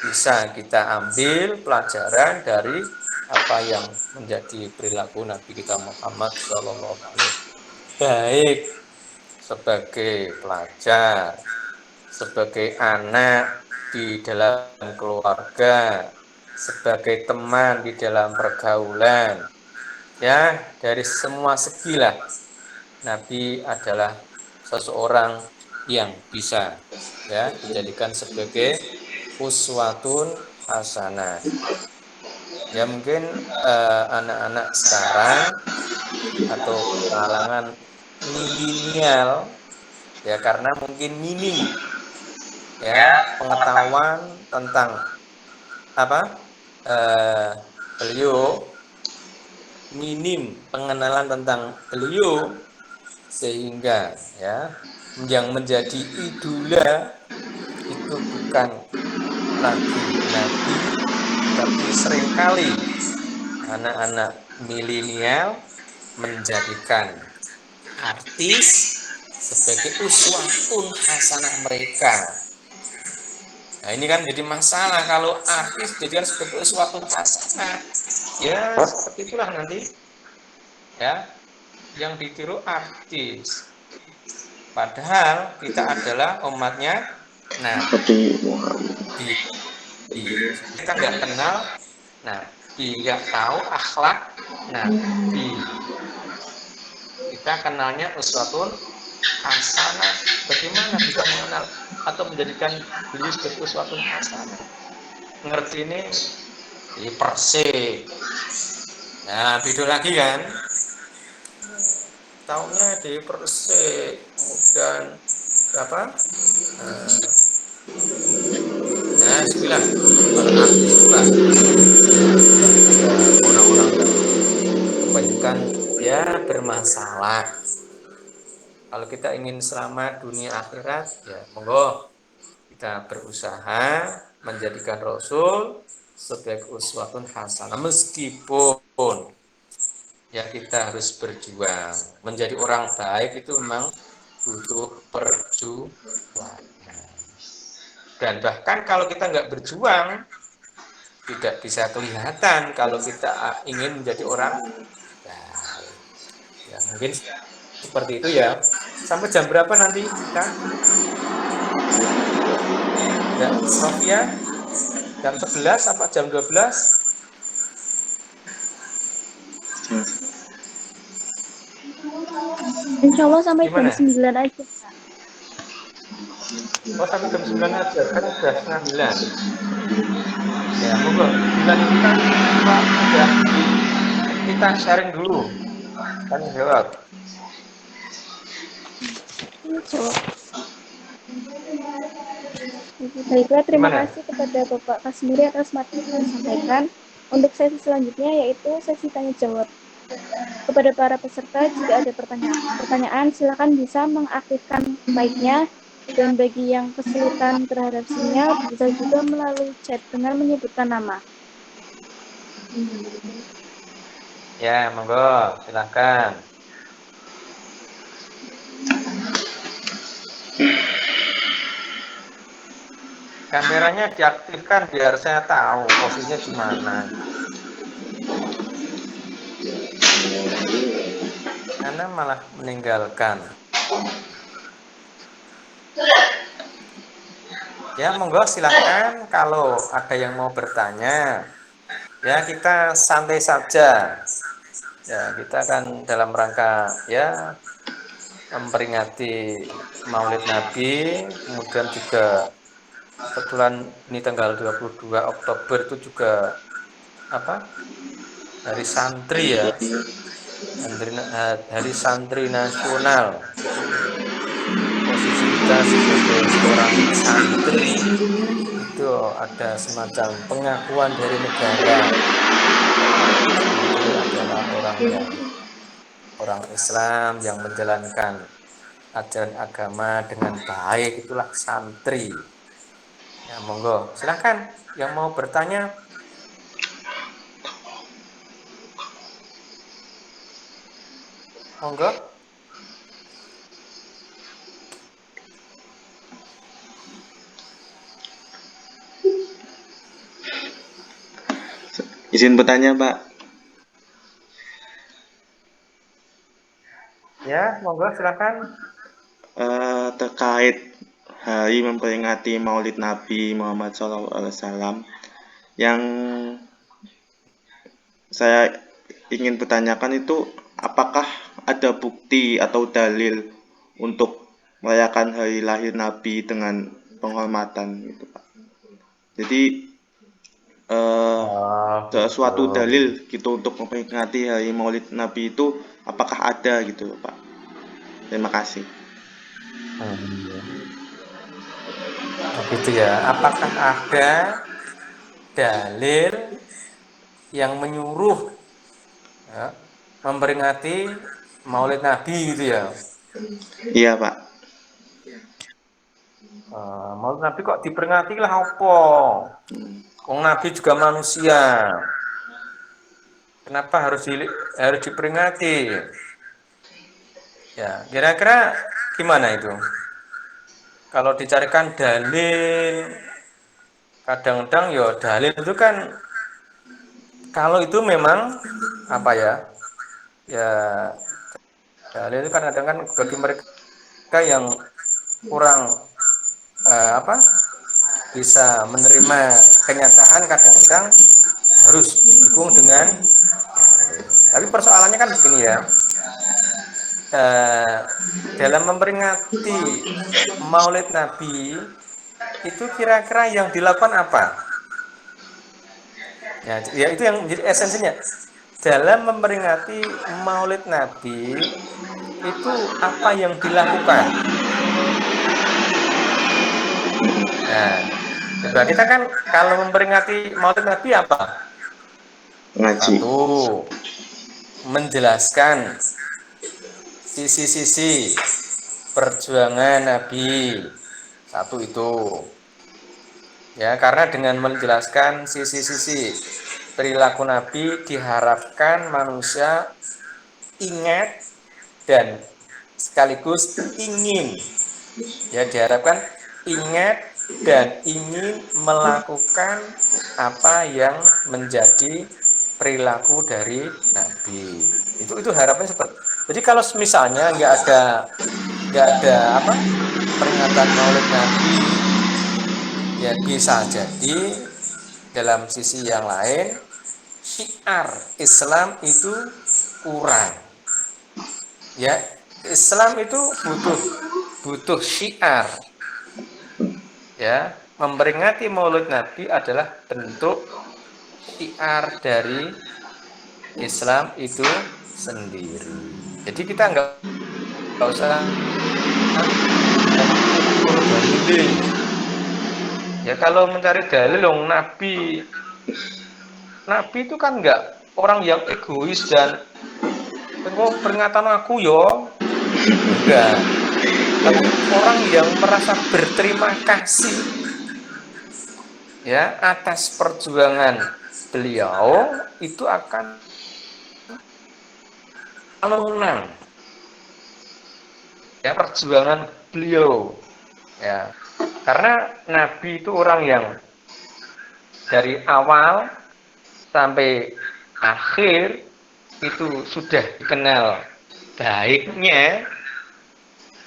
bisa kita ambil pelajaran dari apa yang menjadi perilaku Nabi kita Muhammad Sallallahu Alaihi Wasallam. Baik sebagai pelajar, sebagai anak di dalam keluarga, sebagai teman di dalam pergaulan, ya dari semua segi lah Nabi adalah seseorang yang bisa ya dijadikan sebagai uswatun hasanah. Ya mungkin anak-anak sekarang atau kalangan milenial ya karena mungkin minim ya pengetahuan tentang apa beliau, minim pengenalan tentang beliau sehingga ya yang menjadi idola itu bukan lagi Nabi tapi seringkali anak-anak milenial menjadikan artis sebagai uswatun hasanah mereka. Nah ini kan jadi masalah kalau artis dijadikan sebagai uswatun hasanah. Ya seperti itulah nanti ya yang ditiru artis. Padahal kita adalah umatnya Nabi. Kita nggak kenal Nabi, nggak tahu akhlak Nabi. Kita kenalnya uswatun hasanah. Bagaimana bisa mengenal atau menjadikan beliau sebagai uswatun hasanah? Ngerti ini di Persik. Nah, beda lagi kan? Taunya di Persik, kemudian apa? Nah, sebilang para artis juga orang-orang yang kebanyakan ya bermasalah. Kalau kita ingin selamat dunia akhirat, ya monggo kita berusaha menjadikan Rasul sebagai uswatun hasanah meskipun ya kita harus berjuang. Menjadi orang baik itu memang butuh perjuangan. Dan bahkan kalau kita nggak berjuang, tidak bisa kelihatan kalau kita ingin menjadi orang baik. Ya mungkin seperti itu ya. Sampai jam berapa nanti kita? Ya, Sofia, jam 11 apa jam 12? Insya Allah sampai Gimana? jam 9 aja. Oh sampai jam 9 aja, kan udah setengah 9. Ya, monggo 9 itu kan sudah kita sharing dulu. Kan jawab. Baiklah, terima Gimana? kasih kepada Bapak Kasmiri atas materi yang disampaikan. Untuk sesi selanjutnya yaitu sesi tanya jawab. Kepada para peserta, jika ada pertanyaan, silakan bisa mengaktifkan mic-nya. Dan bagi yang kesulitan terhadap sinyal, bisa juga melalui chat dengan menyebutkan nama. Ya, monggo, silakan. Kameranya diaktifkan biar saya tahu posisinya di mana. Anda malah meninggalkan. Ya, monggo silahkan kalau ada yang mau bertanya. Ya, kita santai saja. Ya, kita kan dalam rangka ya memperingati Maulid Nabi, kemudian juga kebetulan ini tanggal 22 Oktober itu juga apa? Hari santri ya. Hari santri nasional. Posisi kita sebagai seorang santri itu ada semacam pengakuan dari negara. Santri adalah orang Islam yang menjalankan ajaran agama dengan baik, itulah santri. Ya, monggo, silahkan yang mau bertanya. Monggo. Izin bertanya, Pak. Ya, monggo silahkan. Terkait hari memperingati Maulid Nabi Muhammad SAW, yang saya ingin bertanyakan itu, apakah ada bukti atau dalil untuk merayakan hari lahir Nabi dengan penghormatan gitu, Pak. Jadi suatu Gitu. dalil gitu untuk memperingati hari Maulid Nabi itu apakah ada gitu, Pak? Terima kasih. Begitu ya. Apakah ada dalil yang menyuruh ya, memperingati Maulid Nabi gitu ya? Iya, Pak. Maulid Nabi kok diperingati lah apa? Wong Nabi juga manusia. Kenapa harus diperingati? Ya, kira-kira gimana itu? Kalau dicarikan dalil, kadang-kadang ya dalil itu kan kalau itu memang apa ya? Ya, dalil itu kan kadang kan bagi mereka yang kurang apa? Bisa menerima kenyataan, kadang-kadang harus didukung dengan dalil. Tapi persoalannya kan begini ya. Dalam memperingati Maulid Nabi itu kira-kira yang dilakukan apa? Ya itu yang menjadi esensinya. Dalam memperingati Maulid Nabi itu apa yang dilakukan? Nah, coba kita kan kalau memperingati Maulid Nabi apa? Ngaji. Satu, menjelaskan sisi-sisi perjuangan Nabi. Satu itu. Ya, karena dengan menjelaskan sisi-sisi perilaku Nabi diharapkan manusia ingat dan sekaligus ingin. Ya, diharapkan ingat dan ingin melakukan apa yang menjadi perilaku dari Nabi. Itu harapannya seperti. Jadi kalau misalnya nggak ada apa peringatan Maulid Nabi, ya bisa jadi dalam sisi yang lain syiar Islam itu kurang. Ya, Islam itu butuh syiar. Ya, memperingati Maulid Nabi adalah bentuk syiar dari Islam itu sendiri. Jadi kita nggak usah mengukur dalil. Ya kalau mencari dalil dong, Nabi itu kan nggak orang yang egois dan Engko peringatan aku yo. Enggak. Tapi orang yang merasa berterima kasih ya atas perjuangan beliau itu akan menang ya perjuangan beliau ya. Karena Nabi itu orang yang dari awal sampai akhir itu sudah dikenal baiknya,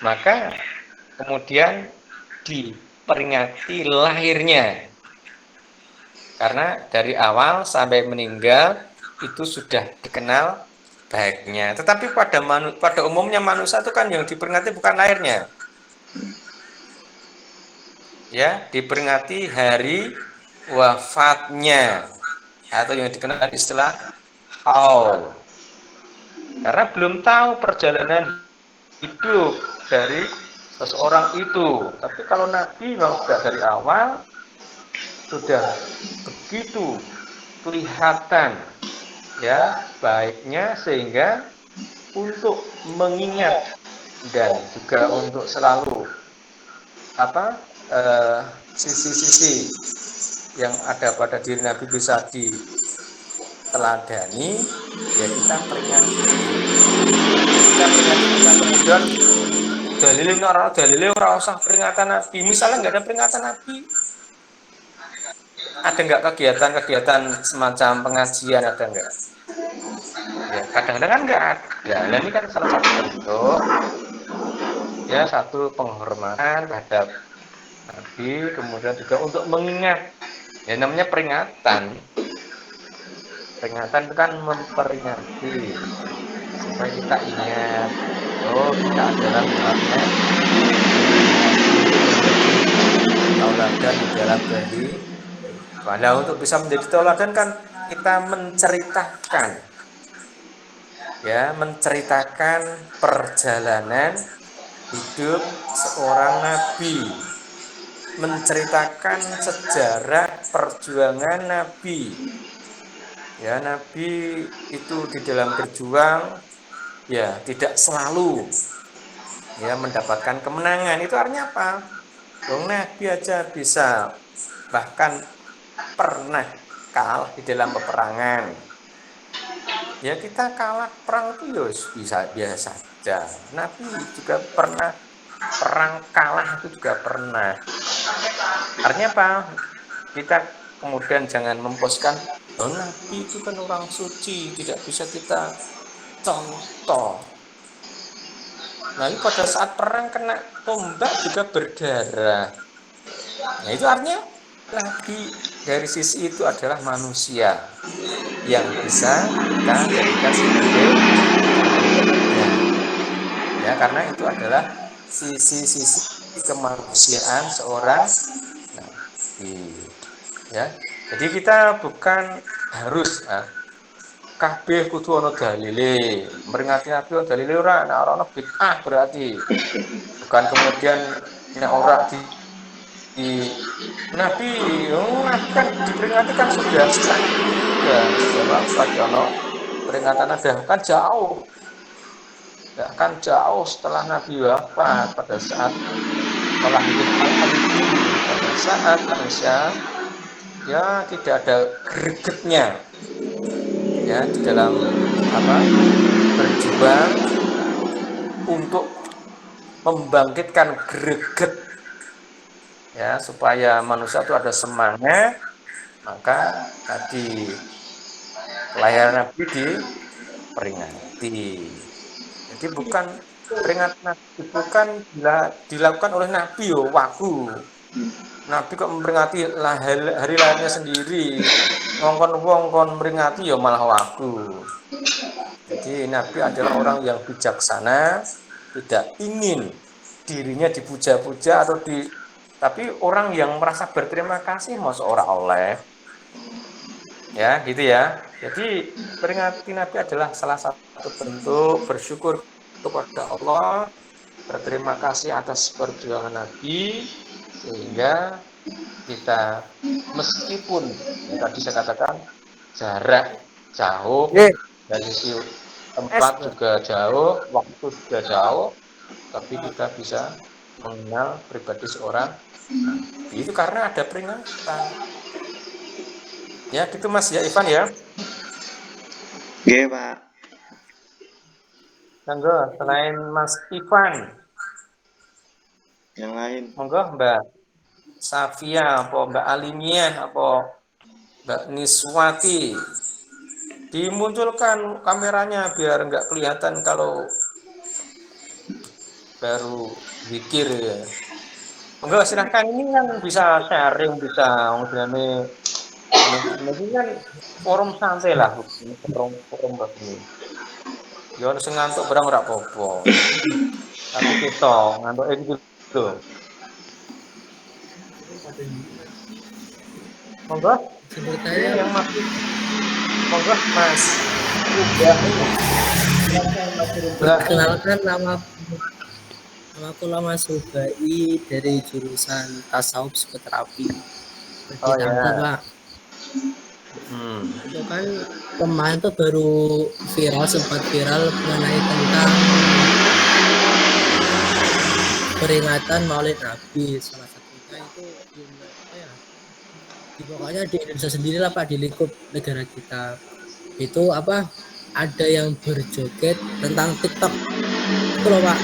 maka kemudian diperingati lahirnya. Karena dari awal sampai meninggal itu sudah dikenal baiknya. Tetapi pada umumnya manusia itu kan yang diperingati bukan lahirnya. Ya, diperingati hari wafatnya atau yang dikenal istilah haul. Karena belum tahu perjalanan hidup dari seseorang itu. Tapi kalau Nabi memang sudah dari awal sudah begitu kelihatan ya baiknya, sehingga untuk mengingat dan juga untuk selalu sisi-sisi yang ada pada diri Nabi bisa diteladani, ya kita peringati. Bukan kemudian dalilnya ora usah peringatan Nabi. Misalnya nggak ada peringatan Nabi, ada nggak kegiatan-kegiatan semacam pengajian, ada nggak? Ya kadang-kadang kan nggak ada. Nah, ini kan salah satu bentuk ya satu penghormatan terhadap Nabi, kemudian juga untuk mengingat ya namanya peringatan itu kan memperingati supaya kita ingat kita adalah umatnya tauladan di dalam kehidupan. Nah, untuk bisa menjadi tauladan kan kita menceritakan perjalanan hidup seorang nabi, menceritakan sejarah perjuangan Nabi. Ya, Nabi itu di dalam berjuang ya tidak selalu ya mendapatkan kemenangan. Itu artinya apa? Nabi aja bisa bahkan pernah kalah di dalam peperangan. Ya kita kalah perang itu ya bisa biasa saja. Nabi juga pernah perang kalah, itu juga pernah. Artinya apa? Kita kemudian jangan memposkan Nabi itu kan orang suci, tidak bisa kita contoh. Nah, ini pada saat perang kena tombak juga berdarah. Nah, itu artinya Nabi dari sisi itu adalah manusia yang bisa kita jadikan sebagai ya, karena itu adalah sisi-sisi kemanusiaan seorang Nabi. Ya, jadi kita bukan harus kabeh kudu ana dalile. Meringati Nabi ana dalile ora, nek ora ana bid'ah berarti. Bukan kemudian nek ora di Nabi kan diperingati kan sudah lagi ono peringatan ada kan jauh. Ya, kan jauh setelah Nabi wafat, pada saat pada saat manusia ya tidak ada gregetnya ya di dalam berjuang untuk membangkitkan greget ya supaya manusia itu ada semangat, maka tadi kelahiran Nabi diperingati. Jadi bukan peringatan Nabi bukan dilakukan oleh Nabi wagu. Nabi kok memperingati hari lahirnya sendiri, ngongkon meringati malah wagu. Jadi Nabi adalah orang yang bijaksana, tidak ingin dirinya dipuja-puja tapi orang yang merasa berterima kasih masuk orang oleh. Ya, gitu ya. Jadi peringati Nabi adalah salah satu bentuk bersyukur kepada Allah, berterima kasih atas perjuangan Nabi, sehingga kita meskipun tadi saya katakan jarak jauh dari sisi tempat juga jauh, waktu juga jauh, tapi kita bisa mengenal pribadi seorang nabi itu karena ada peringatan. Ya, gitu Mas ya Ivan ya. Oke, Pak. Monggo, selain Mas Ivan, Yang lain. monggo Mbak Safia, apa Mbak Alimiah, apa Mbak Niswati. Dimunculkan kameranya biar nggak kelihatan kalau baru zikir ya. Monggo silahkan, ini yang bisa sharing, bisa ini kan forum santai lah, forum begini. Ya ono sing ngantuk barang ora apa-apa. Tapi kita ngantuk iki lho. Monggo, ini yang masuk. Monggo Mas Rubahi. Perkenalkan, namaku Mas Rubai dari jurusan Tasawuf Psikoterapi. Jadi Oh nanti ya. Pak, itu kan kemarin tuh baru sempat viral mengenai tentang peringatan Maulid Nabi. Salah satunya itu pokoknya di Indonesia sendiri lah Pak, di lingkup negara kita. Itu ada yang berjoget tentang TikTok itu loh Pak.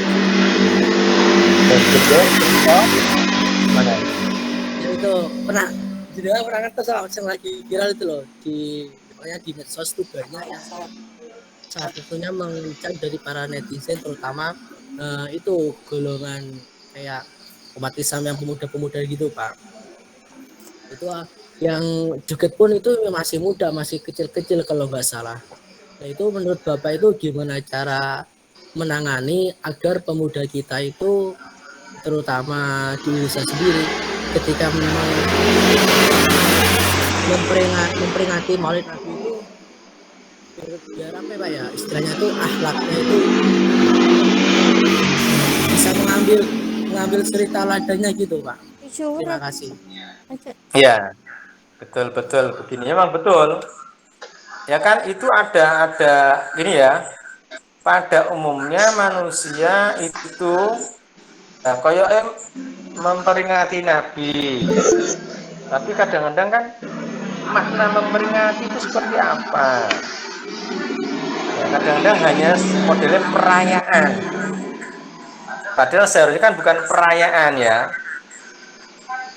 Mana? Ya itu pernah ngerti soal yang lagi viral itu loh, pokoknya di medsos tuh banyak yang salah satunya mengincar dari para netizen, terutama itu golongan kayak umat Islam yang pemuda-pemuda gitu Pak. Itu yang joget pun itu masih muda, masih kecil-kecil kalau nggak salah. Nah itu menurut Bapak itu gimana cara menangani agar pemuda kita itu terutama di Indonesia sendiri ketika memperingati Maulid Nabi itu biar apa Pak ya, istilahnya tuh akhlaknya itu bisa mengambil cerita ladanya gitu Pak. Terima kasih. Iya, betul begini memang betul. Ya kan itu ada ini ya. Pada umumnya manusia itu kayak memperingati Nabi. Tapi kadang-kadang kan makna memperingati itu seperti apa? Ya, kadang-kadang hanya modelnya perayaan. Padahal seharusnya kan bukan perayaan ya.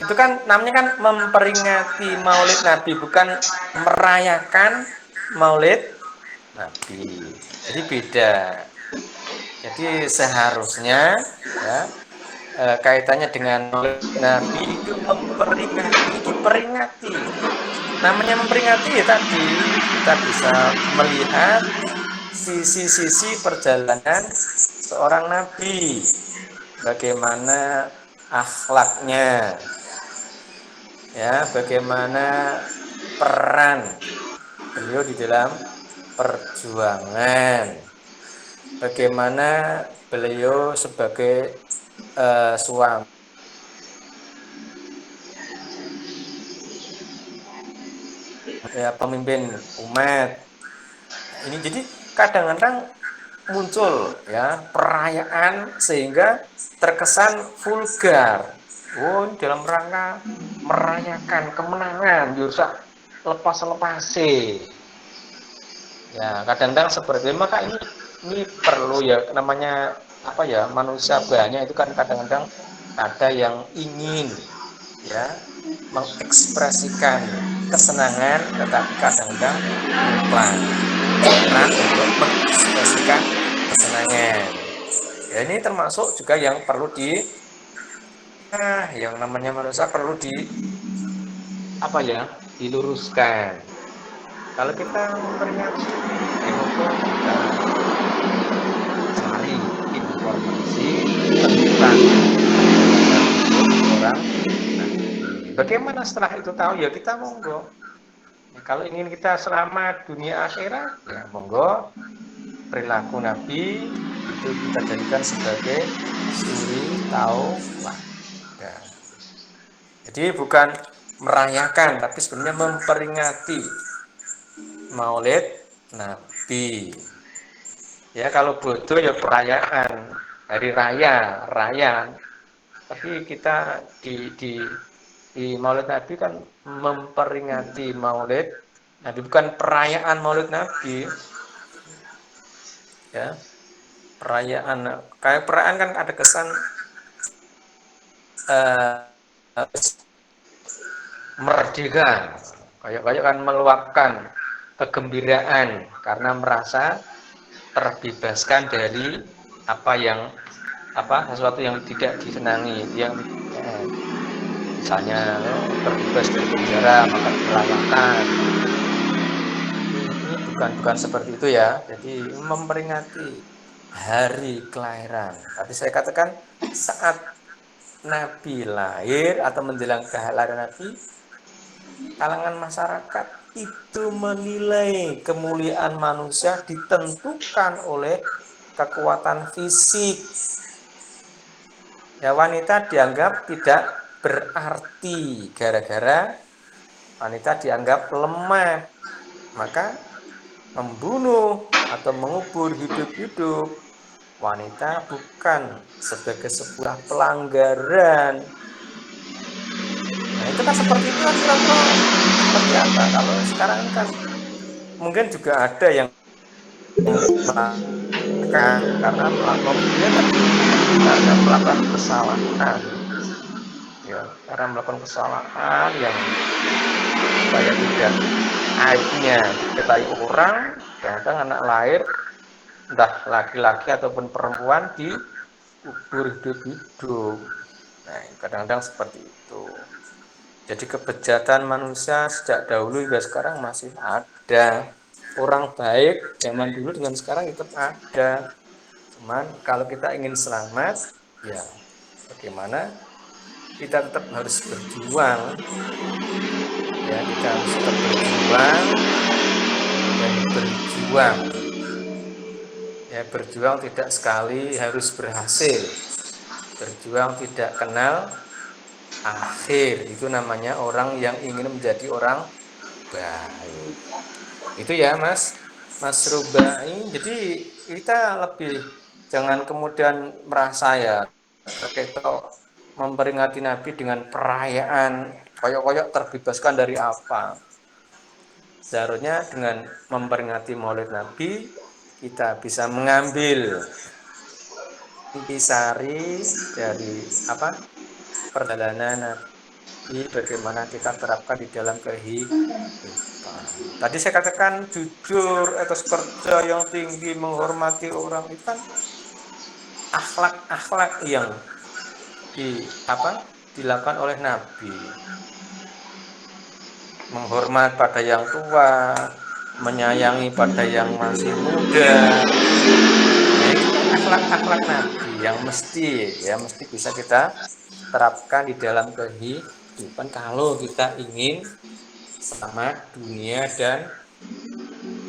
Itu kan namanya kan memperingati Maulid Nabi, bukan merayakan Maulid Nabi. Jadi beda. Jadi seharusnya ya kaitannya dengan Maulid Nabi itu diperingati. Namanya memperingati ya tadi kita bisa melihat sisi-sisi perjalanan seorang nabi, bagaimana akhlaknya, ya, bagaimana peran beliau di dalam perjuangan, bagaimana beliau sebagai suami, ya, pemimpin umat. Ini jadi kadang-kadang muncul ya perayaan sehingga terkesan vulgar. Oh, ini dalam rangka merayakan kemenangan, bisa lepas-lepasi. Ya, kadang-kadang seperti itu. Maka ini perlu ya, namanya apa ya, manusia banyak itu kan kadang-kadang ada yang ingin ya mengekspresikan kesenangan, tetapi kadang-kadang lupa cara untuk mengekspresikan kesenangan. Ya, ini termasuk juga yang perlu yang namanya manusia perlu diluruskan. Kalau kita memperingati, kita cari informasi tentang orang. Bagaimana setelah itu tahu ya kita monggo. Kalau ingin kita selamat dunia akhirat, ya monggo perilaku Nabi itu kita jadikan sebagai suri taubat. Ya. Jadi bukan merayakan, tapi sebenarnya memperingati Maulid Nabi. Ya kalau bodoh ya perayaan, hari raya. Tapi kita di Maulid Nabi kan memperingati Maulid Nabi, bukan perayaan Maulid Nabi. Ya, perayaan. Kayak perayaan kan ada kesan merdeka. Kayak kan meluapkan kegembiraan karena merasa terbebaskan dari sesuatu yang tidak disenangi, yang misalnya terbebas dari penjara maka merayakan. Ini bukan seperti itu ya. Jadi memperingati hari kelahiran. Tadi saya katakan saat Nabi lahir atau menjelang kelahiran Nabi, kalangan masyarakat itu menilai kemuliaan manusia ditentukan oleh kekuatan fisik. Ya, wanita dianggap tidak berarti gara-gara wanita dianggap lemah. Maka membunuh atau mengubur hidup-hidup wanita bukan sebagai sebuah pelanggaran. Nah, itu kan seperti itu kan kira-kira seperti apa? Kalau sekarang kan mungkin juga ada yang melakukan karena melakukan kesalahan. Ya, karena melakukan kesalahan yang supaya tidak aibnya diketahui orang, kadang anak lahir entah laki-laki ataupun perempuan dikubur hidup-hidup. Nah, kadang-kadang seperti itu. Jadi kebejatan manusia sejak dahulu hingga sekarang masih ada. Orang baik zaman dulu dengan sekarang tetap ada. Cuman kalau kita ingin selamat, ya bagaimana? Kita tetap harus berjuang. Ya, kita harus tetap berjuang dan berjuang. Ya, berjuang tidak sekali harus berhasil. Berjuang tidak kenal akhir. Itu namanya orang yang ingin menjadi orang baik. Itu ya Mas Rubai. Jadi kita lebih jangan kemudian merasa ya kita memperingati Nabi dengan perayaan koyok-koyok terbebaskan dari apa. Seharusnya dengan memperingati Maulid Nabi kita bisa mengambil intisari dari perjalanan Nabi, bagaimana kita terapkan di dalam kehidupan. Tadi saya katakan jujur, etos kerja yang tinggi, menghormati orang, itu kan akhlak-akhlak yang dilakukan oleh Nabi. Menghormat pada yang tua, menyayangi pada yang masih muda. Nah, itu kan akhlak-akhlak Nabi yang mesti bisa kita terapkan di dalam kehidupan kalau kita ingin selamat dunia dan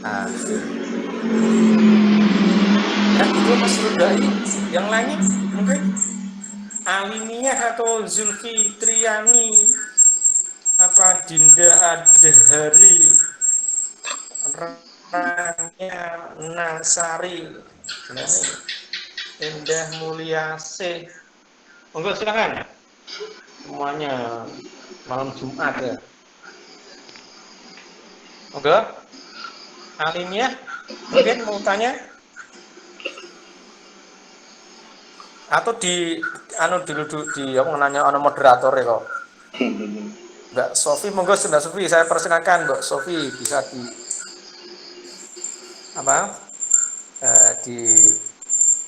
akhir. Ya, itu Mas Rudai. Yang lainnya mungkin Aliniyah atau Zulfitriani, Dinda Adhari, Rania Nasari, Indah Mulyasih. Monggo silakan. Semuanya malam Jumat ya. Monggo. Aliniyah mungkin mau tanya? Atau nanya moderator ya kok. Mbak Sofi, monggo Mbak Sofi, saya persilakan Mbak Sofi bisa di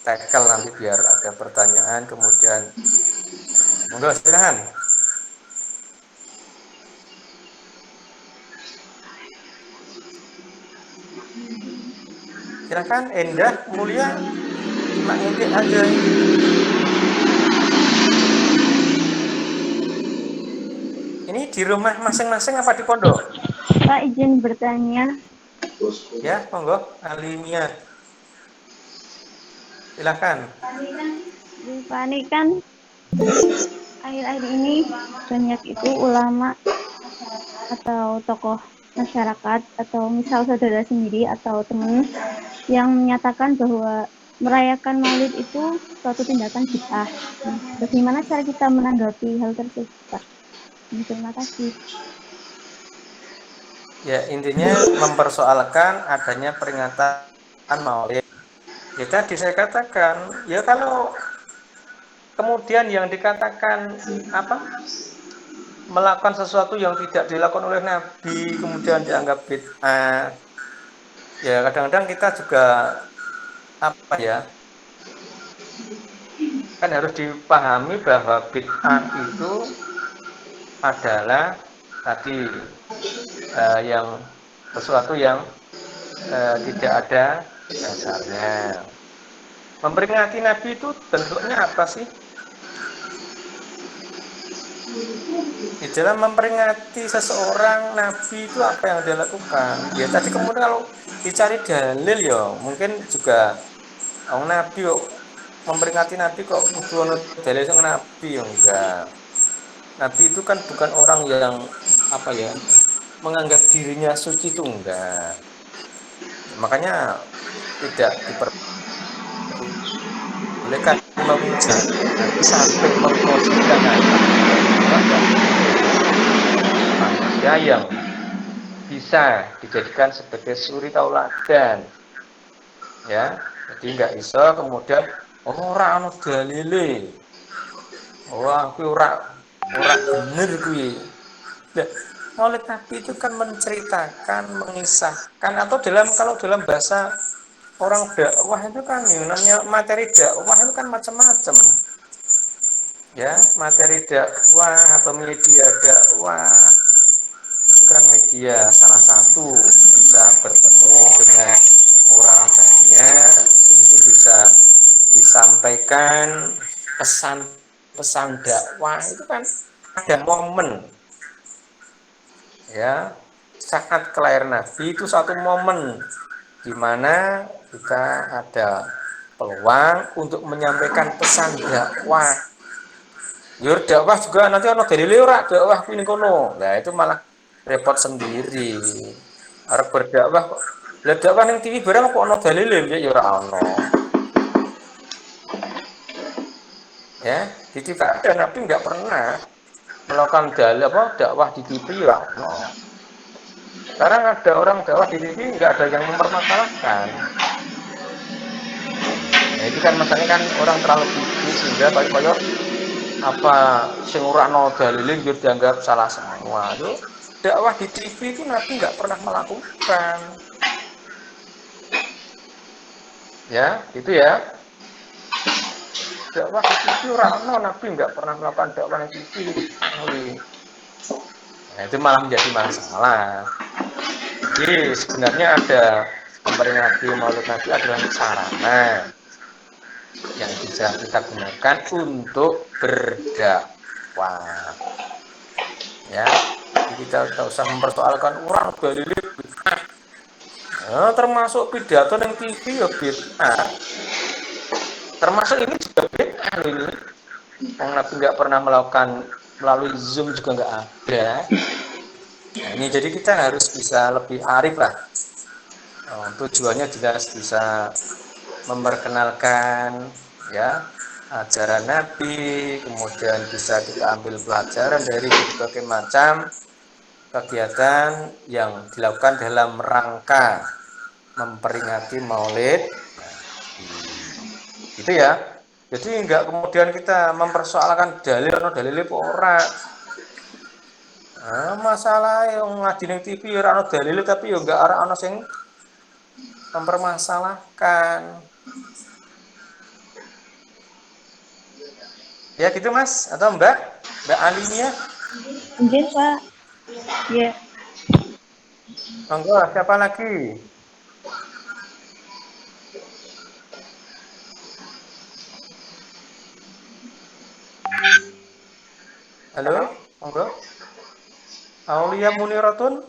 tackle nanti biar ada pertanyaan kemudian monggo silakan. Silakan Endah Mulia, cuma ngintip aja. Ini di rumah masing-masing apa di pondok? Pak izin bertanya. Ya, monggo Alimia. Silakan. Pak ini kan akhir-akhir ini banyak itu ulama atau tokoh masyarakat atau misal saudara sendiri atau teman yang menyatakan bahwa merayakan Maulid itu suatu tindakan bid'ah. Nah, bagaimana cara kita menanggapi hal tersebut, Pak? Terima kasih. Ya, intinya mempersoalkan adanya peringatan Maulid. Ya tadi saya katakan, ya kalau kemudian yang dikatakan apa? Melakukan sesuatu yang tidak dilakukan oleh Nabi kemudian dianggap bid'ah. Ya, kadang-kadang kita juga apa ya? Kan harus dipahami bahwa bid'ah itu adalah tadi yang sesuatu yang tidak ada dasarnya. Memperingati Nabi itu bentuknya apa sih? Di dalam memperingati seseorang Nabi itu apa yang dia lakukan? Ya tadi kemudian kalau dicari dalil ya mungkin juga Nabi kok memperingati Nabi kok kudu dalil sang Nabi ya enggak. Nabi itu kan bukan orang yang apa ya menganggap dirinya suci itu enggak. Makanya tidak diperbolehkan Nabi sampai memposisikan Nabi manusia yang bisa dijadikan sebagai suri tauladan, ya. Jadi nggak bisa kemudian ora ana dalile, wah kuwi ora bener kuwi. Nah, Maulid Nabi itu kan menceritakan, mengisahkan atau kalau dalam bahasa orang dakwah itu kan namanya materi dakwah itu kan macam-macam. Ya, materi dakwah atau media dakwah itu kan media salah satu bisa bertemu dengan orang banyak, itu bisa disampaikan pesan-pesan dakwah itu kan ada momen, ya. Saat kelahiran Nabi itu satu momen di mana kita ada peluang untuk menyampaikan pesan dakwah. Yur dakwah juga nanti ono dalile ora dakwah kuwi ning kono. Nah, itu malah repot sendiri. Arep berdakwah kok. Lah dakwah ning TV barang kok ono dalile ya ora ono. Ya, di TV ada Nabi enggak pernah melakukan dalil dakwah di TV ya ono. Sekarang ada orang dakwah di TV enggak ada yang mempermasalahkan. Nah, itu kan masalahnya kan orang terlalu kritis sehingga koyo apa sing ora ana dalile dianggap salah semua. Itu dakwah di TV itu Nabi nggak pernah melakukan. Ya, itu ya. Dakwah di TV ora ana, Nabi nggak pernah melakukan dakwah di TV. Nah, itu malah menjadi masalah. Jadi sebenarnya ada memperingati Maulid Nabi adalah sarana yang bisa kita gunakan untuk berdakwah, ya. Jadi kita tidak usah mempersoalkan orang dalile bid'ah. Nah, termasuk pidato yang TV ya bid'ah. Termasuk ini juga bid'ah ini. Yang Nabi nggak pernah melakukan melalui Zoom juga nggak ada. Nah, ini jadi kita harus bisa lebih arif lah. Tujuannya jelas bisa memperkenalkan ya ajaran Nabi, kemudian bisa kita ambil pelajaran dari berbagai macam kegiatan yang dilakukan dalam rangka memperingati Maulid gitu ya. Jadi enggak kemudian kita mempersoalkan dalil ora. Nah, masalah yang ngaji ning TV ora ana dalil tapi ya enggak ana sing mempermasalahkan. Ya gitu Mas atau Mbak Alimia? Mungkin Pak. Ya. Monggo, siapa lagi? Halo, monggo. Aulia Muniratun.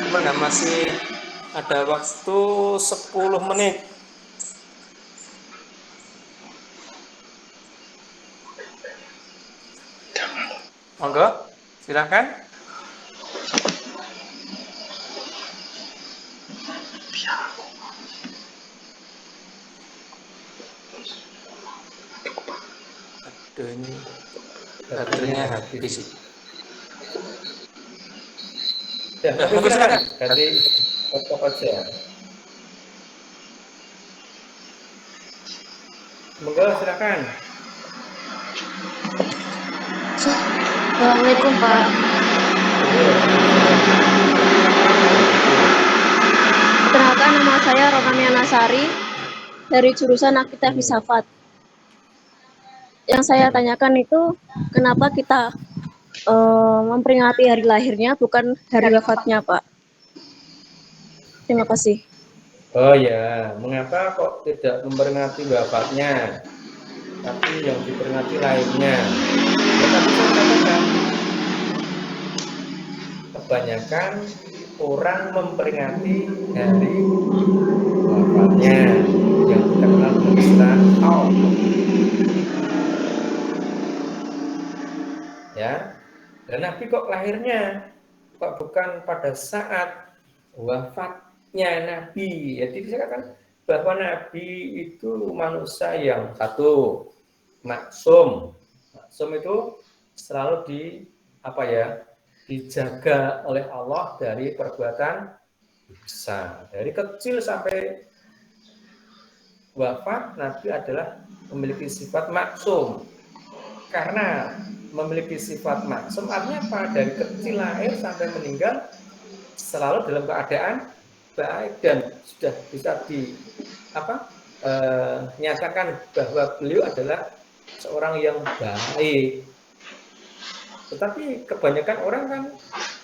Mana masih ada waktu 10 menit. Monggo, silakan. Aduh, ini baterainya habis. Ya, tapi silakan ganti laptop aja. Monggo silakan. Assalamualaikum Pak. Perkenalkan, nama saya Rohania Nasari dari jurusan Akidah Filsafat. Yang saya tanyakan itu kenapa kita memperingati hari lahirnya bukan hari wafatnya, Pak? Terima kasih. Oh ya, mengapa kok tidak memperingati wafatnya, tapi yang diperingati lahirnya? Ya, tapi saya katakan, kebanyakan orang memperingati hari wafatnya yang kita kenal dengan istilah Maut. Ya, dan Nabi kok lahirnya kok bukan pada saat wafatnya Nabi. Jadi saya katakan bahwa Nabi itu manusia yang satu maksum. Maksum itu selalu dijaga oleh Allah dari perbuatan dosa. Dari kecil sampai wafat, Nabi adalah memiliki sifat maksum. Karena memiliki sifat maksum artinya apa? Dari kecil lahir sampai meninggal selalu dalam keadaan baik dan sudah bisa nyatakan bahwa beliau adalah seorang yang baik. Tetapi kebanyakan orang kan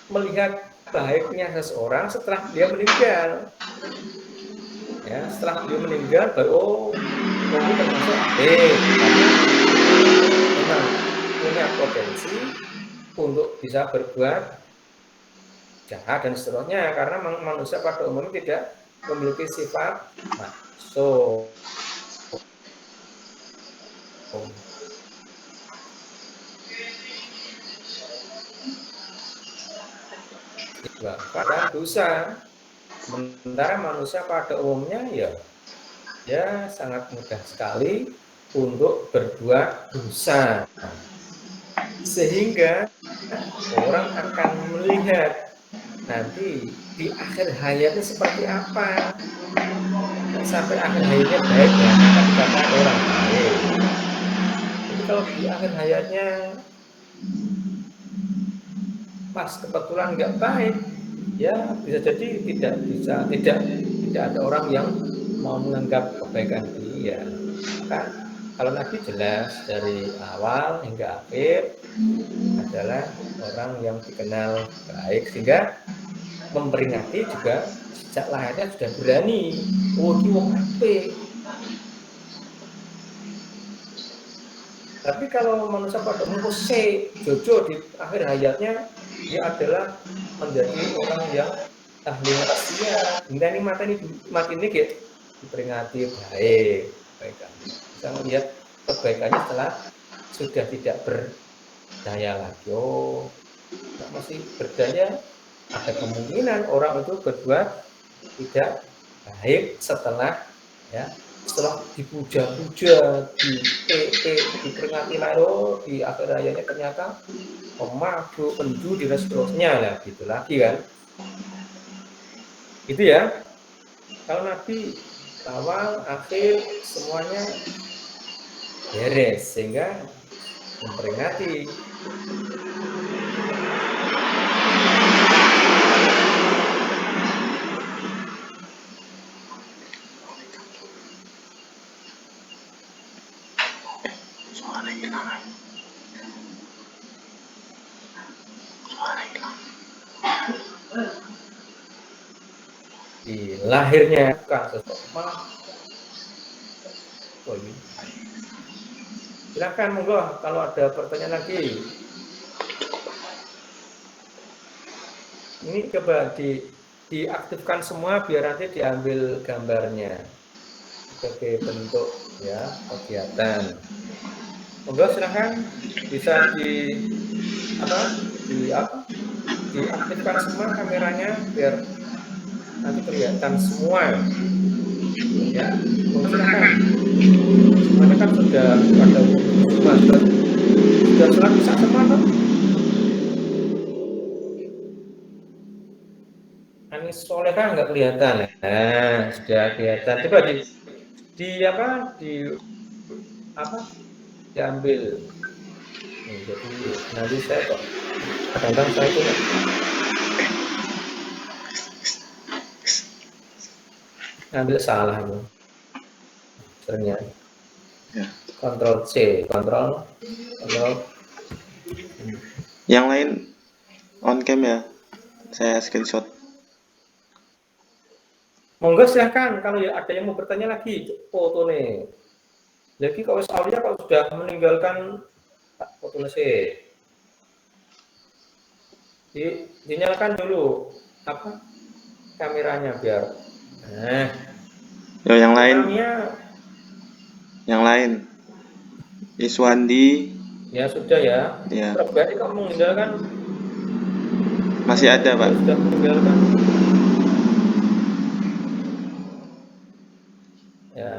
melihat baiknya seseorang setelah dia meninggal. Ya, setelah dia meninggal baru ini termasuk baik. Memang punya potensi untuk bisa berbuat jahat dan seterusnya, karena manusia pada umumnya tidak memiliki sifat maksum. Pada dosa, sementara manusia pada umumnya ya sangat mudah sekali untuk berbuat dosa, sehingga orang akan melihat nanti di akhir hayatnya seperti apa. Sampai akhir hayatnya baik ya, akan dikatakan orang baik. Jadi kalau di akhir hayatnya pas kebetulan nggak baik, ya bisa jadi tidak ada orang yang mau menganggap kebaikan dia. Kan kalau Nabi jelas dari awal hingga akhir adalah orang yang dikenal baik, sehingga memperingati juga sejak lahirnya sudah berani. Oh, ini wong apik. Tapi kalau manusia pada umumnya jojo di akhir hayatnya dia adalah menjadi orang yang ahli maksiat. Hingga ini mati ini gitu diperingati baik. Bisa melihat kebaikannya setelah sudah tidak berdaya lagi. Oh, masih berdaya, ada kemungkinan orang itu berbuat tidak baik setelah dipuja-puja, diperingati lalu di akhir hayatnya ternyata pemabuk, penjudi dan seterusnya lah, gitu lagi kan. Itu ya. Kalau Nabi awal, akhir semuanya beres, sehingga memperingati. Di lahirnya bukan seseorang. Silakan monggo kalau ada pertanyaan lagi. Ini coba diaktifkan semua biar nanti diambil gambarnya sebagai bentuk ya kegiatan. Monggo silakan bisa diaktifkan semua kameranya biar nanti kelihatan semua ya. Silakan, semuanya kan sudah pada semua sudah sholat isya semua toh. Anis Solehah nggak kelihatan, nah sudah kelihatan. Coba diambil. Jadi nanti saya kok kadang-kadang saya itu ngambil salah itu sebenarnya. Ya. Kontrol C, kontrol. Yang lain on cam ya, saya screenshot. Monggo silahkan kalau ada yang mau bertanya lagi foto nih. Jadi kalau Aulia kalau sudah meninggalkan foto sih, dinyalakan dulu kameranya biar. Nah, yang lain Iswandi ya sudah ya. Ya. Berarti kalau meninggalkan masih ada Pak. Sudah meninggalkan. Ya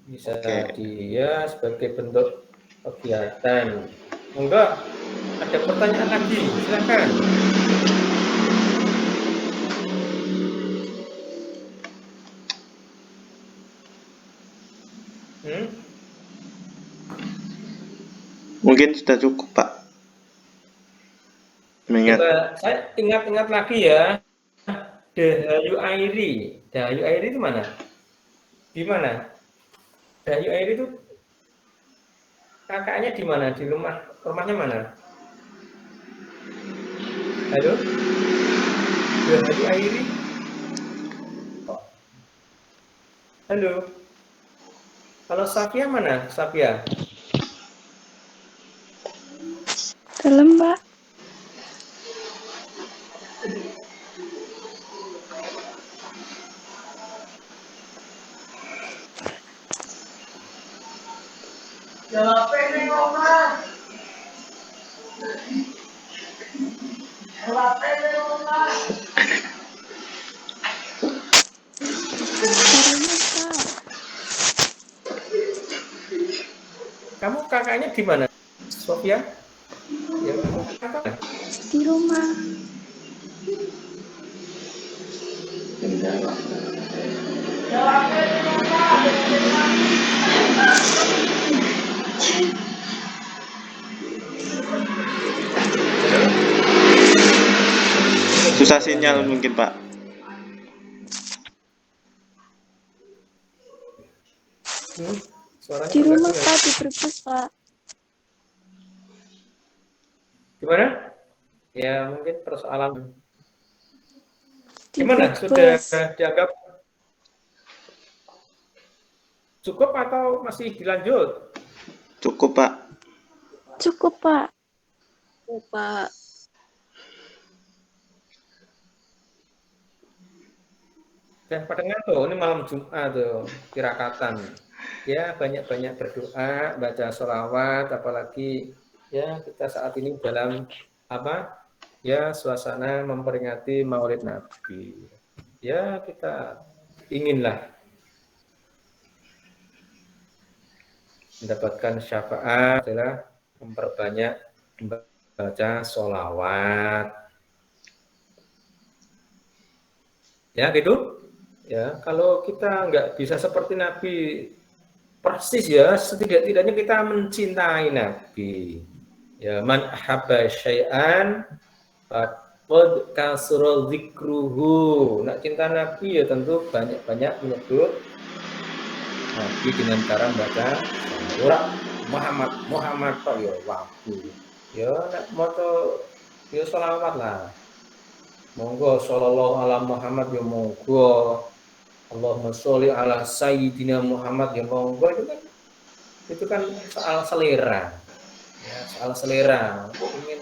bisa dia sebagai bentuk kegiatan. Enggak ada pertanyaan lagi, silakan. Mungkin sudah cukup Pak. Saya ingat lagi ya. Dahayu Airi itu mana? Di mana? Dahayu Airi itu kakaknya di mana? Di rumahnya mana? Halo? Dahayu Airi? Halo? Kalau Safia mana? Safia? Dalam Pak. Kamu kakaknya di mana? Sofia? Ya, di rumah. Susah sinyal mungkin Pak. Di rumah Pak, di Brebes Pak. Gimana? Ya mungkin persoalan. Gimana? Sudah dianggap cukup atau masih dilanjut? Cukup Pak. Cukup Pak. Pak. Dan pada ngantuk, ini malam Jumat tuh, tirakatan. Ya banyak-banyak berdoa, baca sholawat, apalagi ya kita saat ini dalam ya suasana memperingati Maulid Nabi. Ya kita inginlah mendapatkan syafaat adalah memperbanyak membaca sholawat. Ya gitu. Ya, kalau kita nggak bisa seperti Nabi persis ya, setidak-tidaknya kita mencintai Nabi. Ya, man ahabba syai'an faqad kasura dzikruhu. Nak cinta Nabi ya tentu banyak-banyak menyebut Nabi dengan cara membaca surah Muhammad Pak ya waktu. Ya nak moto ya sholawat lah. Monggo sallallahu ala Muhammad ya monggo. Allahumma sholli ala sayyidina Muhammad ya monggo, itu kan soal selera. Ya, soal selera. Ingin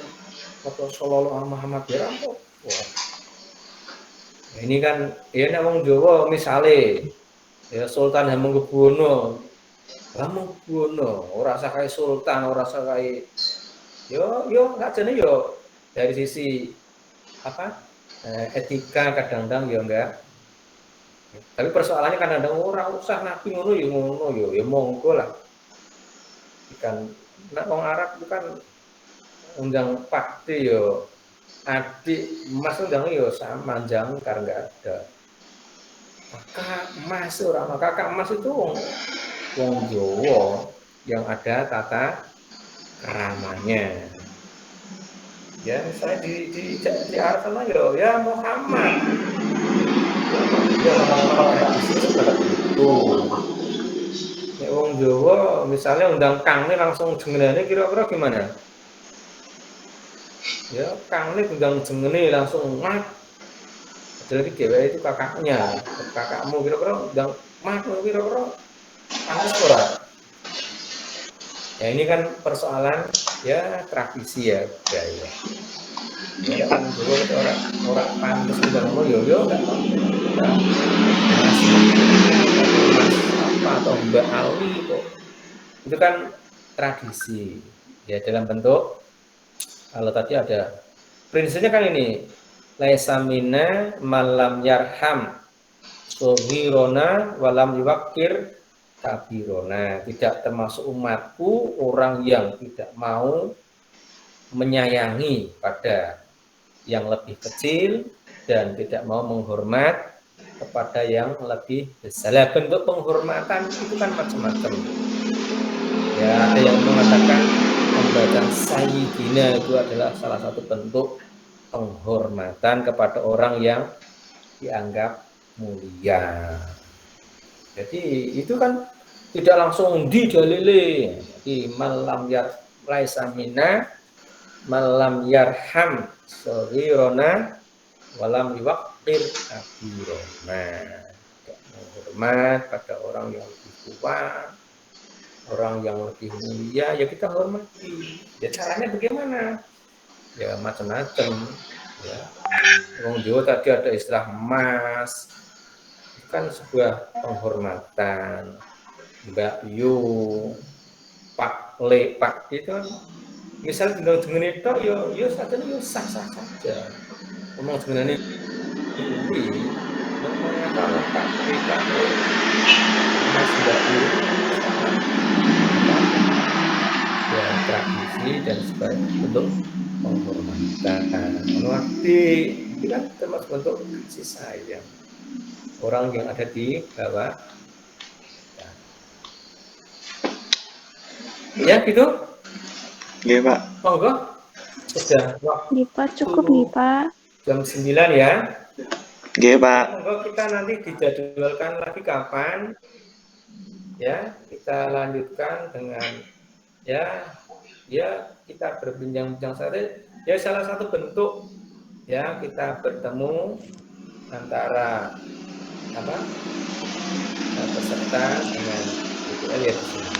foto sallallahu ala Muhammad ya rampok. Nah, ini kan ya nek wong Jawa misale ya Sultan Hamengkubuwono. Hamengkubuwono ora usah kae sultan, ora usah kae Yo nggak jenis yo dari sisi apa etika kadang-kadang yo enggak. Tapi persoalannya kadang-kadang orang usah nabi ngono yo monggo lah. Ikan nak wong Arab itu kan undang pakde yo adik emas undang yo sama jangkar nggak ada. Kakak emas orang kakak emas itu wong Jawa yang ada tata keramanya. Ya misalnya di Arab sana ya Muhammad. Ya lama-lama tradisi seperti itu. Ya wong Jawa misalnya undang Kang ini langsung jenengannya kira-kira gimana? Ya Kang ini undang jenenge langsung mat. Jadi GW itu kakaknya, kakakmu kira-kira undang mat kira-kira pantas ora? Ya ini kan persoalan ya tradisi ya budaya. Ya kan Jawa itu orang pantas undang yo enggak Mas apa atau Mbak Ali itu kan tradisi ya dalam bentuk kalau tadi ada prinsipnya kan ini laisa minna malam yarham sohirona walam yuwakir kabirona, tidak termasuk umatku orang yang tidak mau menyayangi pada yang lebih kecil dan tidak mau menghormat kepada yang lebih besar. Bentuk penghormatan itu kan macam-macam. Ya, ada yang mengatakan membaca sayyidina itu adalah salah satu bentuk penghormatan kepada orang yang dianggap mulia. Jadi itu kan tidak langsung didalili. Jadi malam laisa minna malam yarham saghirona walam yuwaqir kabirona. Menghormat pada orang yang lebih tua, orang yang lebih mulia, ya kita hormati. Ya caranya bagaimana? Ya macam-macam. Ya. Wong Jawa tadi ada istilah mas, itu kan sebuah penghormatan. Mbak Yu, Pak Le, Pak itu kan, misal dengan itu, yo saja yo sah-sah saja. Ngomong sebenarnya ini, namanya kalau Pak Le, Pak Le, Mas Mbak Yu, ya tradisi dan sebagai bentuk penghormatan. Mengerti, itu kan termasuk bentuk kasih sayang. Orang yang ada di bawah. Ya gitu. Iya Pak. Monggo. Sudah waktu. Nih Pak, cukup nih Pak. Jam 9 ya. Iya Pak. Monggo kita nanti dijadwalkan lagi kapan. Ya, kita lanjutkan dengan ya kita berbincang-bincang saja. Ya salah satu bentuk ya kita bertemu antara apa? Peserta dengan DPL ya di sini.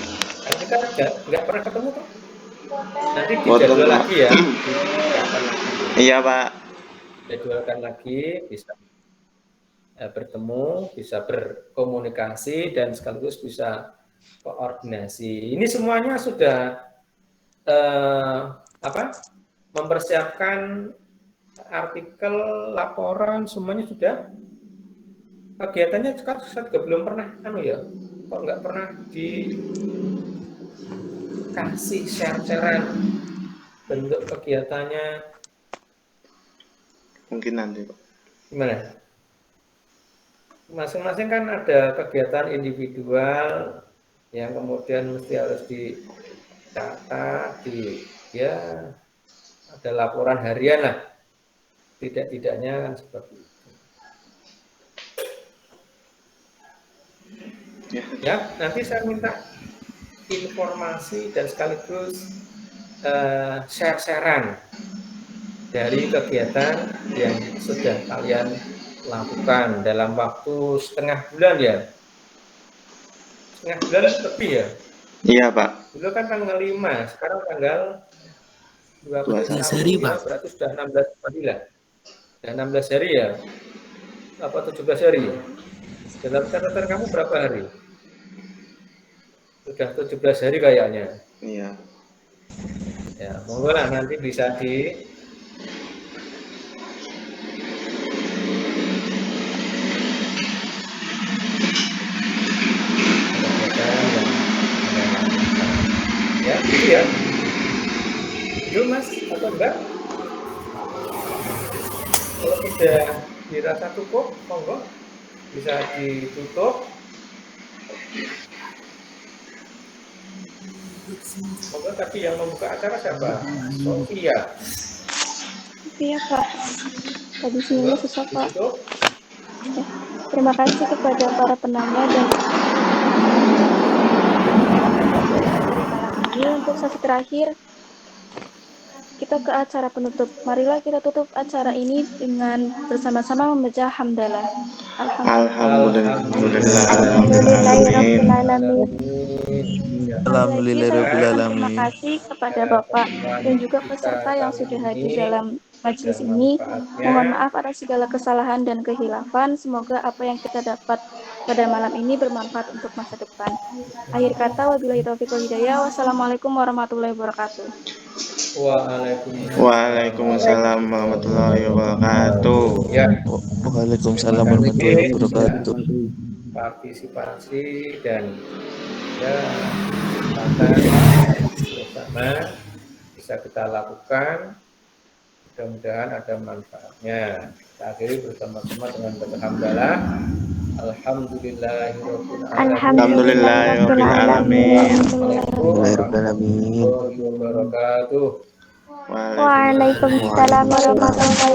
Kan kita nggak pernah ketemu tuh. Nanti dijadwal lagi ya. Iya Pak. Jadwalkan lagi, bisa bertemu, bisa berkomunikasi dan sekaligus bisa koordinasi. Ini semuanya sudah mempersiapkan artikel, laporan, semuanya sudah. Kegiatannya sekarang juga belum pernah kok nggak pernah dikasih share-sharean bentuk kegiatannya. Mungkin nanti Pak. Gimana? Masing-masing kan ada kegiatan individual yang kemudian mesti harus dicatat, ada laporan harian lah. Tidak-tidaknya kan seperti itu. Ya, nanti saya minta informasi dan sekaligus share-sharean dari kegiatan yang sudah kalian lakukan dalam waktu setengah bulan ya. Setengah bulan lebih ya? Iya Pak. Dulu kan tanggal 5, sekarang tanggal 21 hari ya, Pak. berarti sudah 16 hari lah. Sudah 16 hari ya? Apa 17 hari? Dalam catatan kamu berapa hari? Sudah 17 hari kayaknya. Iya. Ya, monggo lah nanti bisa ya, gitu ya. Itu Mas atau enggak? Kalau sudah dirasa cukup, monggo bisa ditutup. Monggo tadi yang membuka acara siapa? Sofia. Iya Pak, tadi sinyalnya susah Pak. Ditutup. Terima kasih kepada para penanya dan ini untuk sesi terakhir kita ke acara penutup. Marilah kita tutup acara ini dengan bersama-sama membaca hamdalah. Alhamdulillahirobbilalamin. Alhamdulillahirobbilalamin. Terima kasih kepada Bapak dan juga peserta yang sudah hadir dalam majelis ini. Mohon maaf atas segala kesalahan dan kehilafan. Semoga apa yang kita dapat pada malam ini bermanfaat untuk masa depan. Akhir kata, wabillahi taufiq wal hidayah. Wassalamualaikum warahmatullahi wabarakatuh. Waalaikumsalam warahmatullahi wabarakatuh. Ya. Waalaikumsalam warahmatullahi wabarakatuh. Partisipasi dan ya kesempatan bersama bisa kita lakukan. Mudah-mudahan ada manfaatnya. Kita akhiri bersama-sama dengan berhamdalah. Alhamdulillahirabbil alamin. Warahmatullahi wabarakatuh. Waalaikumsalam warahmatullahi